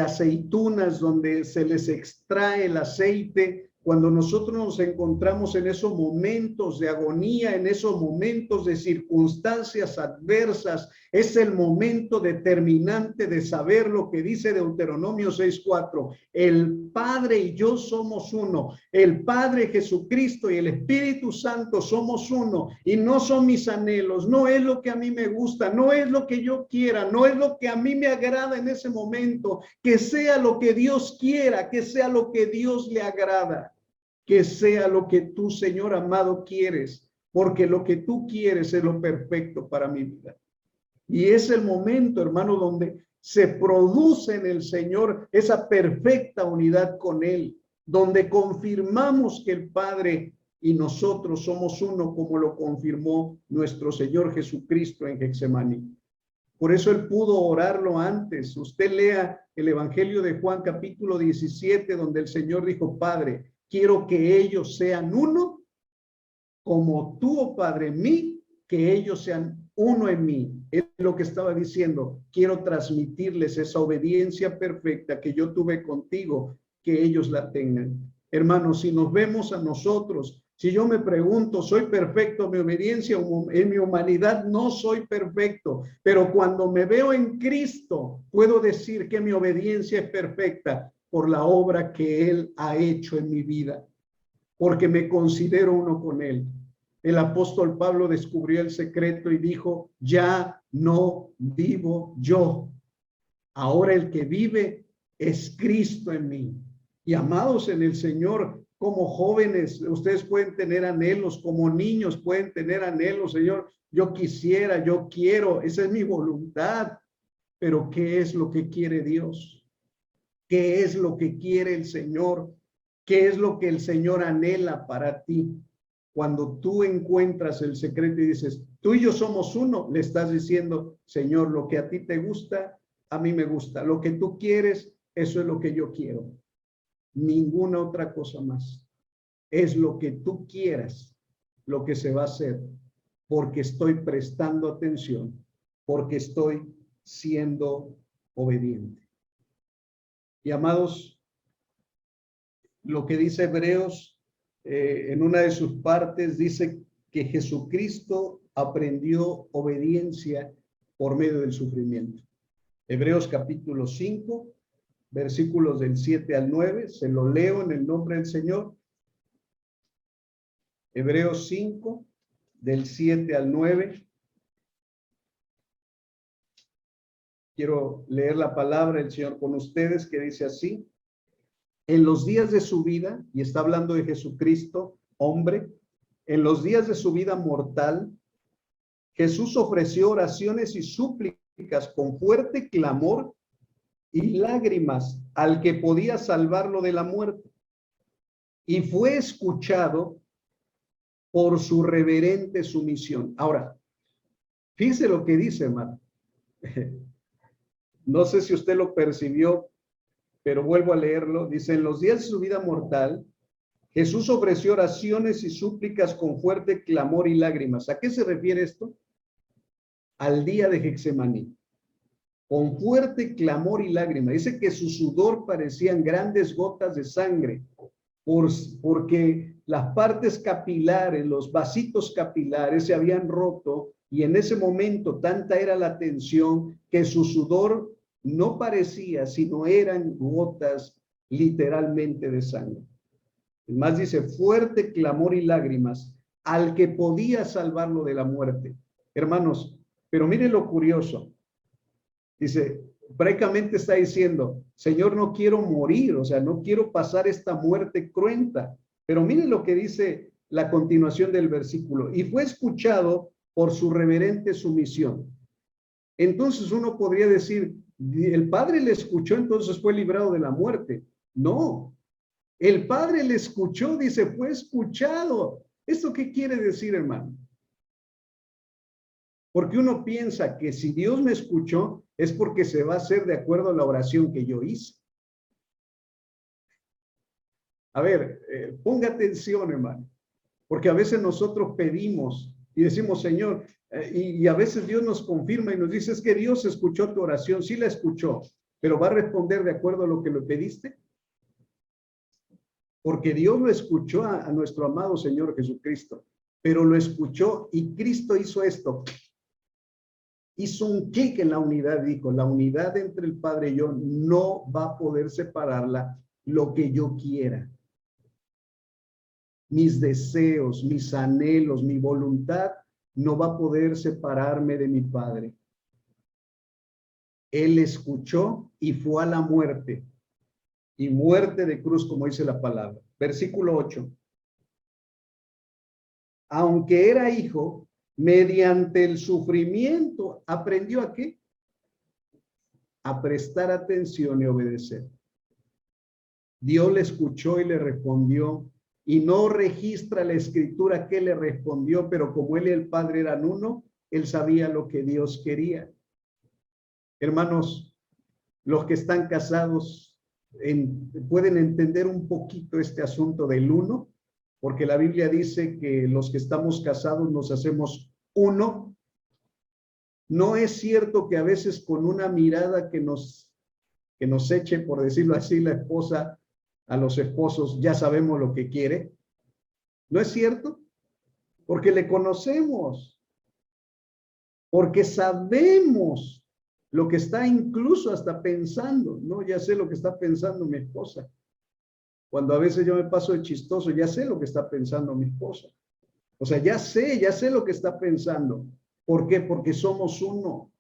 aceitunas donde se les extrae el aceite, cuando nosotros nos encontramos en esos momentos de agonía, en esos momentos de circunstancias adversas, es el momento determinante de saber lo que dice Deuteronomio 6:4. El Padre y yo somos uno. El Padre, Jesucristo y el Espíritu Santo somos uno. Y no son mis anhelos, no es lo que a mí me gusta, no es lo que yo quiera, no es lo que a mí me agrada en ese momento. Que sea lo que Dios quiera, que sea lo que Dios le agrada. Que sea lo que tú, Señor amado, quieres, porque lo que tú quieres es lo perfecto para mi vida. Y es el momento, hermano, donde se produce en el Señor esa perfecta unidad con Él, donde confirmamos que el Padre y nosotros somos uno, como lo confirmó nuestro Señor Jesucristo en Getsemaní. Por eso Él pudo orarlo antes. Usted lea el Evangelio de Juan capítulo 17, donde el Señor dijo: Padre, quiero que ellos sean uno, como tú, oh Padre, en mí, que ellos sean uno en mí. Es lo que estaba diciendo. Quiero transmitirles esa obediencia perfecta que yo tuve contigo, que ellos la tengan. Hermanos, si nos vemos a nosotros, si yo me pregunto, ¿soy perfecto en mi obediencia? En mi humanidad no soy perfecto, pero cuando me veo en Cristo, puedo decir que mi obediencia es perfecta, por la obra que Él ha hecho en mi vida, porque me considero uno con Él. El apóstol Pablo descubrió el secreto y dijo, ya no vivo yo, ahora el que vive es Cristo en mí. Y amados en el Señor, como jóvenes, ustedes pueden tener anhelos, como niños pueden tener anhelos, Señor, yo quisiera, yo quiero, esa es mi voluntad, pero ¿qué es lo que quiere Dios? ¿Qué es lo que quiere el Señor? ¿Qué es lo que el Señor anhela para ti? Cuando tú encuentras el secreto y dices, tú y yo somos uno, le estás diciendo, Señor, lo que a ti te gusta, a mí me gusta. Lo que tú quieres, eso es lo que yo quiero. Ninguna otra cosa más. Es lo que tú quieras, lo que se va a hacer, porque estoy prestando atención, porque estoy siendo obediente. Y amados, lo que dice Hebreos en una de sus partes dice que Jesucristo aprendió obediencia por medio del sufrimiento. Hebreos capítulo 5, versículos del 7 al 9, se lo leo en el nombre del Señor. Hebreos 5, del 7 al 9. Quiero leer la palabra del Señor con ustedes, que dice así: en los días de su vida, y está hablando de Jesucristo, hombre, en los días de su vida mortal, Jesús ofreció oraciones y súplicas con fuerte clamor y lágrimas al que podía salvarlo de la muerte. Y fue escuchado por su reverente sumisión. Ahora, fíjese lo que dice, hermano. No sé si usted lo percibió, pero vuelvo a leerlo. Dice, en los días de su vida mortal, Jesús ofreció oraciones y súplicas con fuerte clamor y lágrimas. ¿A qué se refiere esto? Al día de Getsemaní. Con fuerte clamor y lágrimas. Dice que su sudor parecían grandes gotas de sangre, porque las partes capilares, los vasitos capilares se habían roto, y en ese momento tanta era la tensión que su sudor no parecía, sino eran gotas literalmente de sangre. Además dice, fuerte clamor y lágrimas al que podía salvarlo de la muerte. Hermanos, pero miren lo curioso. Dice, prácticamente está diciendo, Señor, no quiero morir, o sea, no quiero pasar esta muerte cruenta. Pero miren lo que dice la continuación del versículo. Y fue escuchado por su reverente sumisión. Entonces uno podría decir, el Padre le escuchó, entonces fue librado de la muerte. No, el Padre le escuchó, dice, fue escuchado. ¿Esto qué quiere decir, hermano? Porque uno piensa que si Dios me escuchó, es porque se va a hacer de acuerdo a la oración que yo hice. A ver, ponga atención, hermano, porque a veces nosotros pedimos y decimos, Señor, y a veces Dios nos confirma y nos dice, es que Dios escuchó tu oración, sí la escuchó, pero va a responder de acuerdo a lo que le pediste. Porque Dios lo escuchó a nuestro amado Señor Jesucristo, pero lo escuchó y Cristo hizo esto. Hizo un clic en la unidad, dijo, la unidad entre el Padre y yo no va a poder separarla lo que yo quiera. Mis deseos, mis anhelos, mi voluntad no va a poder separarme de mi Padre. Él escuchó y fue a la muerte, y muerte de cruz, como dice la palabra. Versículo 8. Aunque era hijo, mediante el sufrimiento, ¿aprendió a qué? A prestar atención y obedecer. Dios le escuchó y le respondió, y no registra la escritura que le respondió, pero como él y el Padre eran uno, él sabía lo que Dios quería. Hermanos, los que están casados pueden entender un poquito este asunto del uno, porque la Biblia dice que los que estamos casados nos hacemos uno. No es cierto que a veces con una mirada que nos eche, por decirlo así, la esposa a los esposos, ya sabemos lo que quiere. ¿No es cierto? Porque le conocemos, porque sabemos lo que está incluso hasta pensando, ¿no? Ya sé lo que está pensando mi esposa. Cuando a veces yo me paso de chistoso, ya sé lo que está pensando mi esposa. O sea, ya sé lo que está pensando. ¿Por qué? Porque somos uno.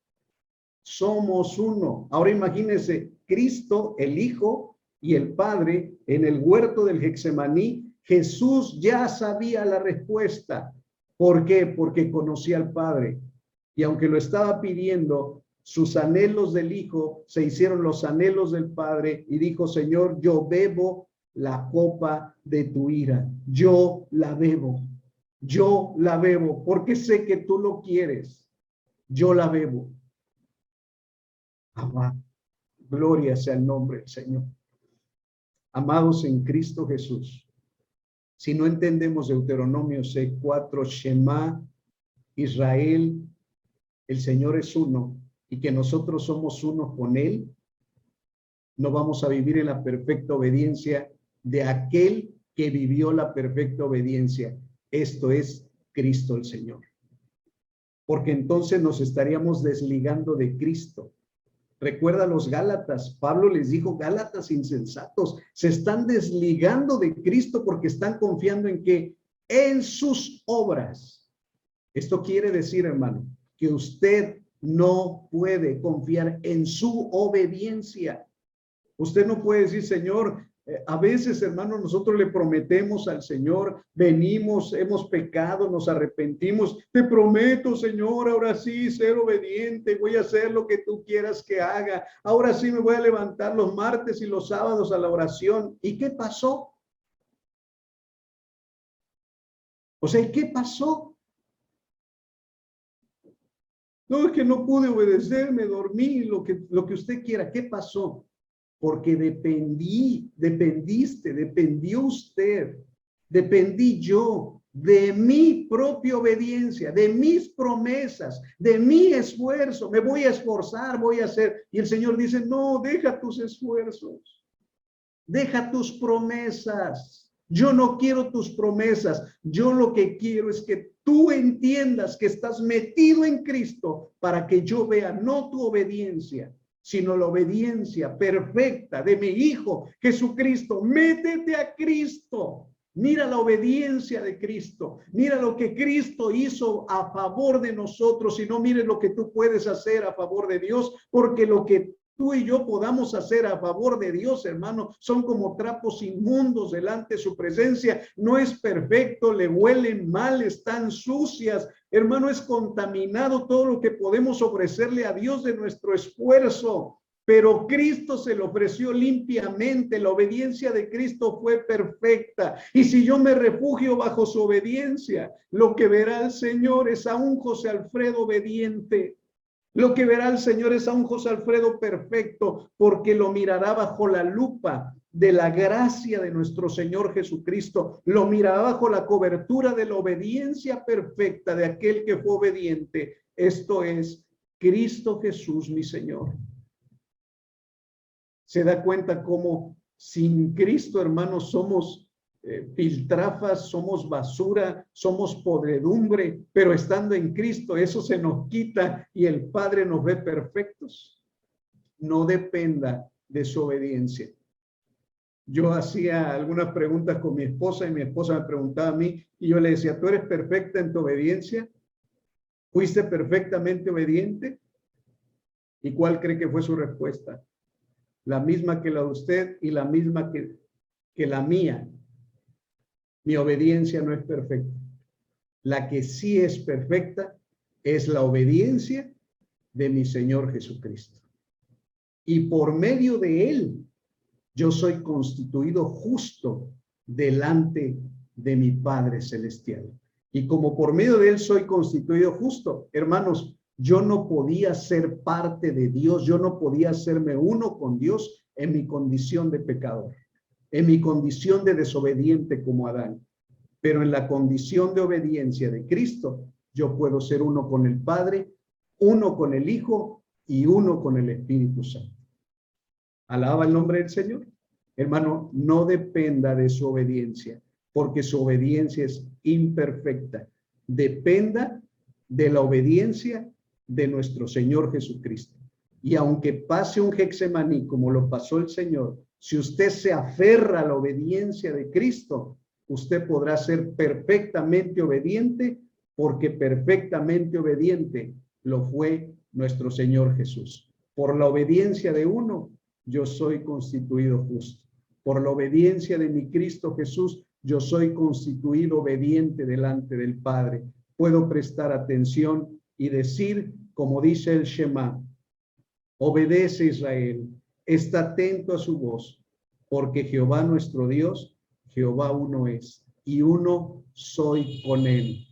Somos uno. Ahora imagínense, Cristo, el Hijo y el Padre, en el huerto del Getsemaní, Jesús ya sabía la respuesta. ¿Por qué? Porque conocía al Padre. Y aunque lo estaba pidiendo, sus anhelos del Hijo se hicieron los anhelos del Padre y dijo, Señor, yo bebo la copa de tu ira. Yo la bebo. Yo la bebo porque sé que tú lo quieres. Yo la bebo. Amado, gloria sea el nombre del Señor. Amados en Cristo Jesús, si no entendemos Deuteronomio 6:4, Shema, Israel, el Señor es uno y que nosotros somos uno con Él, no vamos a vivir en la perfecta obediencia de aquel que vivió la perfecta obediencia. Esto es Cristo el Señor. Porque entonces nos estaríamos desligando de Cristo. Recuerda a los Gálatas, Pablo les dijo, Gálatas insensatos, se están desligando de Cristo porque están confiando en que en sus obras. Esto quiere decir, hermano, que usted no puede confiar en su obediencia. Usted no puede decir, Señor, a veces, hermano, nosotros le prometemos al Señor, venimos, hemos pecado, nos arrepentimos. Te prometo, Señor, ahora sí, ser obediente, voy a hacer lo que tú quieras que haga. Ahora sí me voy a levantar los martes y los sábados a la oración. ¿Y qué pasó? O sea, ¿y qué pasó? No, es que no pude obedecer, me dormí, lo que usted quiera. ¿Qué pasó? Porque dependió usted, dependí yo de mi propia obediencia, de mis promesas, de mi esfuerzo. Me voy a esforzar, voy a hacer. Y el Señor dice, no, deja tus esfuerzos, deja tus promesas. Yo no quiero tus promesas. Yo lo que quiero es que tú entiendas que estás metido en Cristo para que yo vea no tu obediencia, sino la obediencia perfecta de mi Hijo Jesucristo. Métete a Cristo. Mira la obediencia de Cristo. Mira lo que Cristo hizo a favor de nosotros y no mires lo que tú puedes hacer a favor de Dios, porque lo que tú y yo podamos hacer a favor de Dios, hermano, son como trapos inmundos delante de su presencia. No es perfecto, le huelen mal, están sucias. Hermano, es contaminado todo lo que podemos ofrecerle a Dios de nuestro esfuerzo. Pero Cristo se lo ofreció limpiamente. La obediencia de Cristo fue perfecta. Y si yo me refugio bajo su obediencia, lo que verá el Señor es a un José Alfredo obediente. Lo que verá el Señor es a un José Alfredo perfecto, porque lo mirará bajo la lupa de la gracia de nuestro Señor Jesucristo. Lo mirará bajo la cobertura de la obediencia perfecta de aquel que fue obediente. Esto es Cristo Jesús, mi Señor. Se da cuenta cómo sin Cristo, hermanos, somos piltrafas, somos basura, somos podredumbre, pero estando en Cristo eso se nos quita y el Padre nos ve perfectos. No dependa de su obediencia. Yo hacía algunas preguntas con mi esposa y mi esposa me preguntaba a mí y yo le decía, ¿tú eres perfecta en tu obediencia? ¿Fuiste perfectamente obediente? ¿Y cuál cree que fue su respuesta? La misma que la de usted y la misma que la mía. Mi obediencia no es perfecta. La que sí es perfecta es la obediencia de mi Señor Jesucristo. Y por medio de Él, yo soy constituido justo delante de mi Padre Celestial. Y como por medio de Él soy constituido justo, hermanos, yo no podía ser parte de Dios, yo no podía hacerme uno con Dios en mi condición de pecador, en mi condición de desobediente como Adán. Pero en la condición de obediencia de Cristo, yo puedo ser uno con el Padre, uno con el Hijo y uno con el Espíritu Santo. Alaba el nombre del Señor. Hermano, no dependa de su obediencia, porque su obediencia es imperfecta. Dependa de la obediencia de nuestro Señor Jesucristo. Y aunque pase un Getsemaní, como lo pasó el Señor, si usted se aferra a la obediencia de Cristo, usted podrá ser perfectamente obediente, porque perfectamente obediente lo fue nuestro Señor Jesús. Por la obediencia de uno, yo soy constituido justo. Por la obediencia de mi Cristo Jesús, yo soy constituido obediente delante del Padre. Puedo prestar atención y decir, como dice el Shema: obedece Israel, está atento a su voz, porque Jehová nuestro Dios, Jehová uno es, y uno soy con él.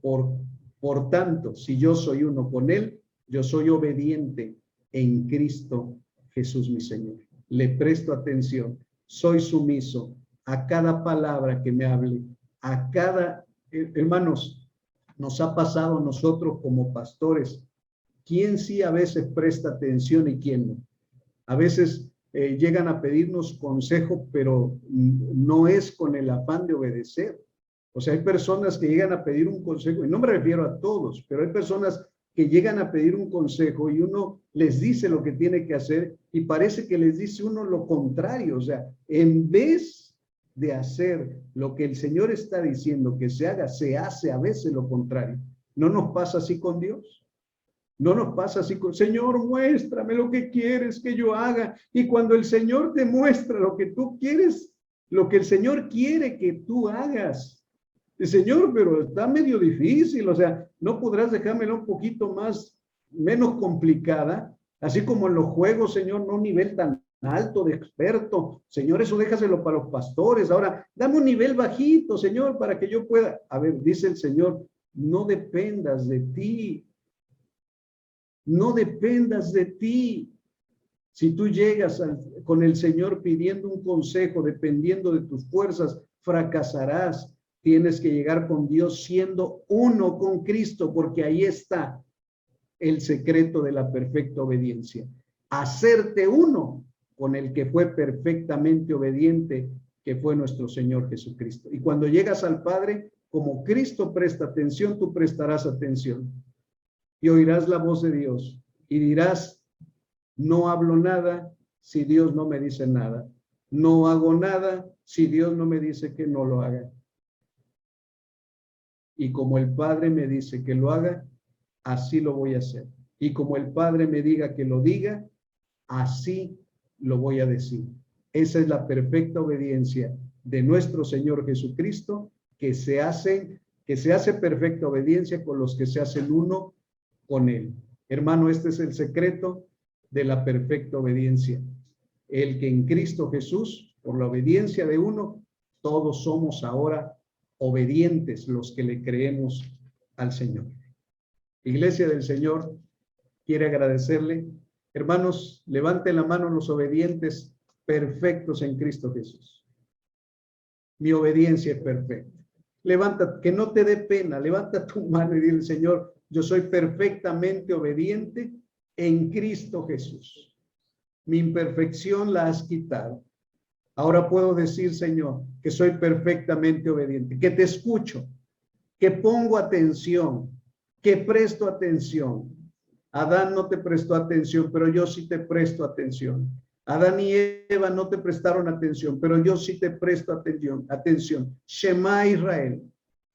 Por tanto, si yo soy uno con él, yo soy obediente en Cristo Jesús mi Señor. Le presto atención, soy sumiso a cada palabra que me hable, a cada... Hermanos, nos ha pasado a nosotros como pastores, quién sí a veces presta atención y quién no. A veces llegan a pedirnos consejo, pero no es con el afán de obedecer. O sea, hay personas que llegan a pedir un consejo, y no me refiero a todos, pero hay personas que llegan a pedir un consejo y uno les dice lo que tiene que hacer y parece que les dice uno lo contrario. O sea, en vez de hacer lo que el Señor está diciendo que se haga, se hace a veces lo contrario. ¿No nos pasa así con Dios? No nos pasa así con, Señor, muéstrame lo que quieres que yo haga. Y cuando el Señor te muestra lo que tú quieres, lo que el Señor quiere que tú hagas, el Señor, pero está medio difícil, o sea, no podrás dejármelo un poquito menos complicada, así como en los juegos, Señor, no un nivel tan alto de experto, Señor, eso déjaselo para los pastores. Ahora, dame un nivel bajito, Señor, para que yo pueda. A ver, dice el Señor, no dependas de ti. No dependas de ti. Si tú llegas con el Señor pidiendo un consejo, dependiendo de tus fuerzas, fracasarás. Tienes que llegar con Dios siendo uno con Cristo, porque ahí está el secreto de la perfecta obediencia. Hacerte uno con el que fue perfectamente obediente, que fue nuestro Señor Jesucristo. Y cuando llegas al Padre, como Cristo presta atención, tú prestarás atención. Y oirás la voz de Dios y dirás, no hablo nada si Dios no me dice nada. No hago nada si Dios no me dice que no lo haga. Y como el Padre me dice que lo haga, así lo voy a hacer. Y como el Padre me diga que lo diga, así lo voy a decir. Esa es la perfecta obediencia de nuestro Señor Jesucristo, que se hace perfecta obediencia con los que se hacen uno con Él. Hermano, este es el secreto de la perfecta obediencia. El que en Cristo Jesús, por la obediencia de uno, todos somos ahora obedientes los que le creemos al Señor. Iglesia del Señor, quiere agradecerle. Hermanos, levanten la mano los obedientes perfectos en Cristo Jesús. Mi obediencia es perfecta. Levanta, que no te dé pena, levanta tu mano y dile, Señor, yo soy perfectamente obediente en Cristo Jesús. Mi imperfección la has quitado. Ahora puedo decir, Señor, que soy perfectamente obediente, que te escucho, que pongo atención, que presto atención. Adán no te prestó atención, pero yo sí te presto atención. Adán y Eva no te prestaron atención, pero yo sí te presto atención. Shema Israel.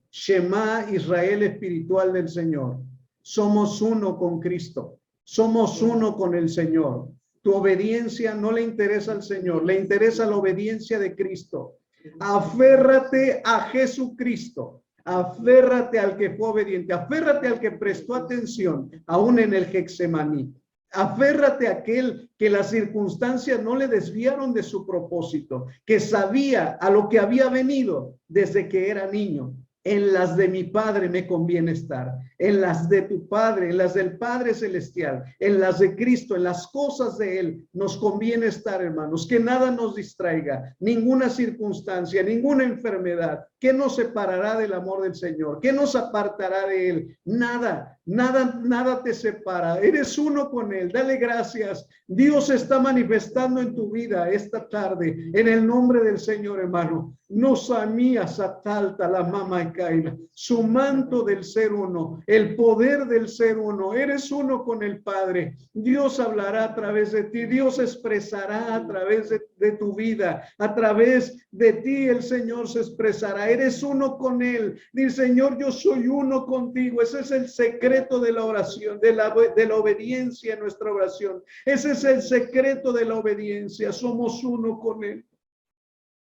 Shema Israel espiritual del Señor. Somos uno con Cristo. Somos uno con el Señor. Tu obediencia no le interesa al Señor, le interesa la obediencia de Cristo. Aférrate a Jesucristo. Aférrate al que fue obediente. Aférrate al que prestó atención, aún en el Getsemaní. Aférrate a aquel que las circunstancias no le desviaron de su propósito, que sabía a lo que había venido desde que era niño. En las de mi Padre me conviene estar, en las de tu Padre, en las del Padre Celestial, en las de Cristo, en las cosas de Él, nos conviene estar, hermanos, que nada nos distraiga, ninguna circunstancia, ninguna enfermedad, que nos separará del amor del Señor, que nos apartará de Él, nada, nada, nada te separa, eres uno con Él, dale gracias, Dios está manifestando en tu vida esta tarde, en el nombre del Señor, hermano. No sabía satalta la mamá Malcaila, su manto del ser uno, el poder del ser uno. Eres uno con el Padre. Dios hablará a través de ti, Dios expresará a través de tu vida, a través de ti el Señor se expresará. Eres uno con Él. Dice, Señor, yo soy uno contigo. Ese es el secreto de la oración, de la obediencia en nuestra oración. Ese es el secreto de la obediencia. Somos uno con Él.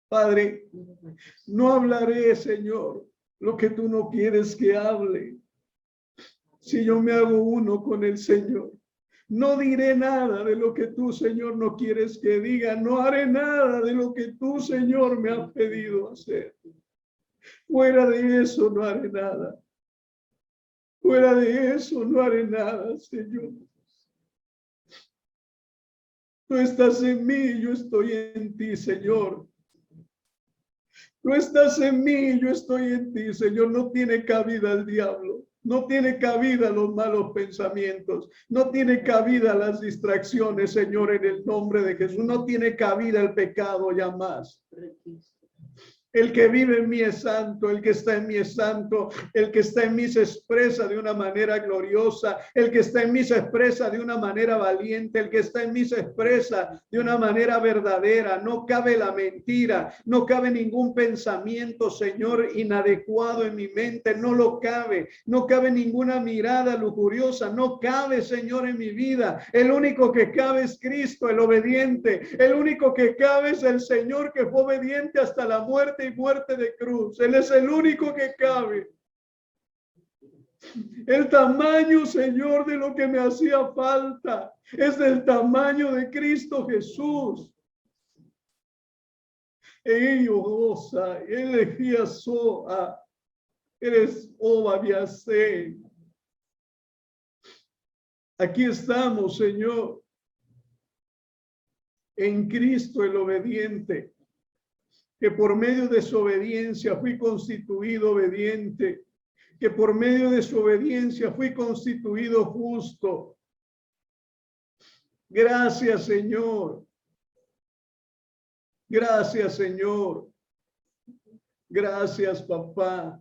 Padre, no hablaré, Señor, lo que tú no quieres que hable. Si yo me hago uno con el Señor, no diré nada de lo que tú, Señor, no quieres que diga. No haré nada de lo que tú, Señor, me has pedido hacer. Fuera de eso no haré nada. Fuera de eso no haré nada, Señor. Tú estás en mí, yo estoy en ti, Señor. Tú estás en mí, yo estoy en ti, Señor. No tiene cabida el diablo. No tiene cabida los malos pensamientos. No tiene cabida las distracciones, Señor, en el nombre de Jesús. No tiene cabida el pecado ya más. El que vive en mí es santo, el que está en mí es santo, el que está en mí se expresa de una manera gloriosa, el que está en mí se expresa de una manera valiente, el que está en mí se expresa de una manera verdadera. No cabe la mentira, no cabe ningún pensamiento, Señor, inadecuado en mi mente, no lo cabe, no cabe ninguna mirada lujuriosa, no cabe, Señor, en mi vida. El único que cabe es Cristo, el obediente, el único que cabe es el Señor que fue obediente hasta la muerte y muerte de cruz. Él es el único que cabe. El tamaño, Señor, de lo que me hacía falta es del tamaño de Cristo Jesús. Ellos osa, elegía soa, eres obaviase. Aquí estamos, Señor, en Cristo el obediente, que por medio de su obediencia fui constituido obediente, que por medio de su obediencia fui constituido justo. Gracias, Señor. Gracias, Señor. Gracias, papá.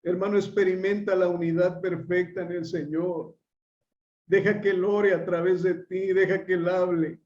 Hermano, experimenta la unidad perfecta en el Señor. Deja que Él ore a través de ti, deja que Él hable.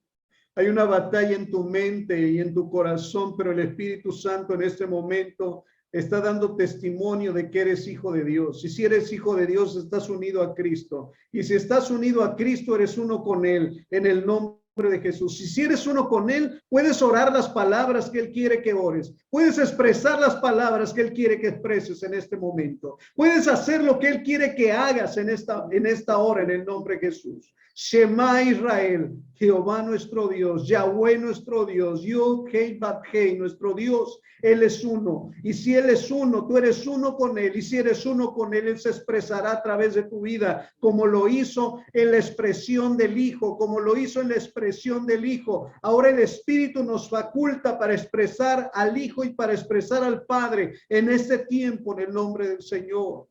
Hay una batalla en tu mente y en tu corazón, pero el Espíritu Santo en este momento está dando testimonio de que eres hijo de Dios. Y si eres hijo de Dios, estás unido a Cristo. Y si estás unido a Cristo, eres uno con Él, en el nombre de Jesús. Y si eres uno con Él, puedes orar las palabras que Él quiere que ores. Puedes expresar las palabras que Él quiere que expreses en este momento. Puedes hacer lo que Él quiere que hagas en esta hora, en el nombre de Jesús. Shema Israel, Jehová nuestro Dios, Yahweh nuestro Dios, Yod-Hei Bat-Hei, nuestro Dios, Él es uno. Y si Él es uno, tú eres uno con Él. Y si eres uno con Él, Él se expresará a través de tu vida, como lo hizo en la expresión del Hijo, como lo hizo en la expresión del Hijo. Ahora el Espíritu nos faculta para expresar al Hijo y para expresar al Padre en este tiempo, en el nombre del Señor.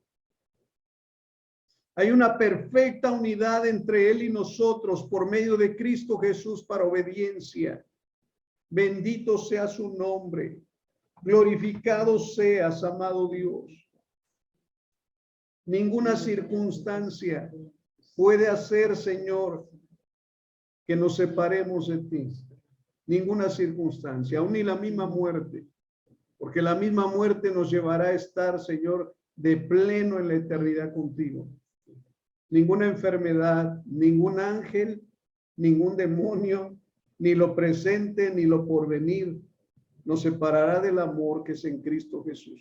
Hay una perfecta unidad entre Él y nosotros por medio de Cristo Jesús para obediencia. Bendito sea su nombre. Glorificado seas, amado Dios. Ninguna circunstancia puede hacer, Señor, que nos separemos de ti. Ninguna circunstancia, aún ni la misma muerte. Porque la misma muerte nos llevará a estar, Señor, de pleno en la eternidad contigo. Ninguna enfermedad, ningún ángel, ningún demonio, ni lo presente, ni lo porvenir, nos separará del amor que es en Cristo Jesús.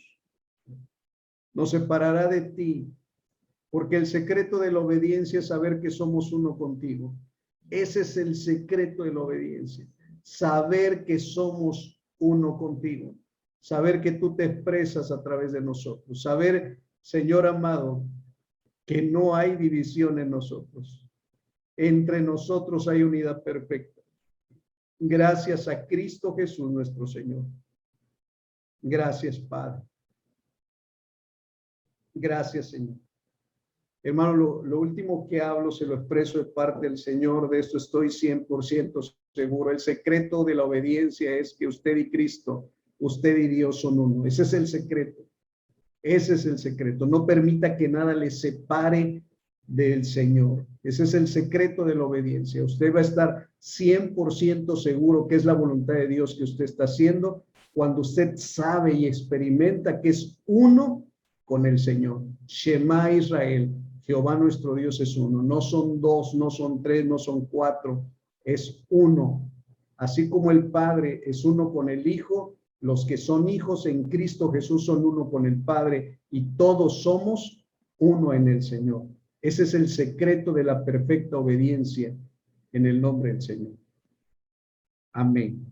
Nos separará de ti, porque el secreto de la obediencia es saber que somos uno contigo. Ese es el secreto de la obediencia. Saber que somos uno contigo. Saber que tú te expresas a través de nosotros. Saber, Señor amado, que no hay división en nosotros. Entre nosotros hay unidad perfecta. Gracias a Cristo Jesús nuestro Señor. Gracias, Padre. Gracias, Señor. Hermano, lo último que hablo se lo expreso de parte del Señor. De esto estoy 100% seguro. El secreto de la obediencia es que usted y Cristo usted y Dios son uno. Ese es el secreto. Ese es el secreto. No permita que nada le separe del Señor. Ese es el secreto de la obediencia. Usted va a estar 100% seguro que es la voluntad de Dios que usted está haciendo cuando usted sabe y experimenta que es uno con el Señor. Shema Israel, Jehová nuestro Dios es uno. No son dos, no son tres, no son cuatro, es uno. Así como el Padre es uno con el Hijo, los que son hijos en Cristo Jesús son uno con el Padre y todos somos uno en el Señor. Ese es el secreto de la perfecta obediencia en el nombre del Señor. Amén.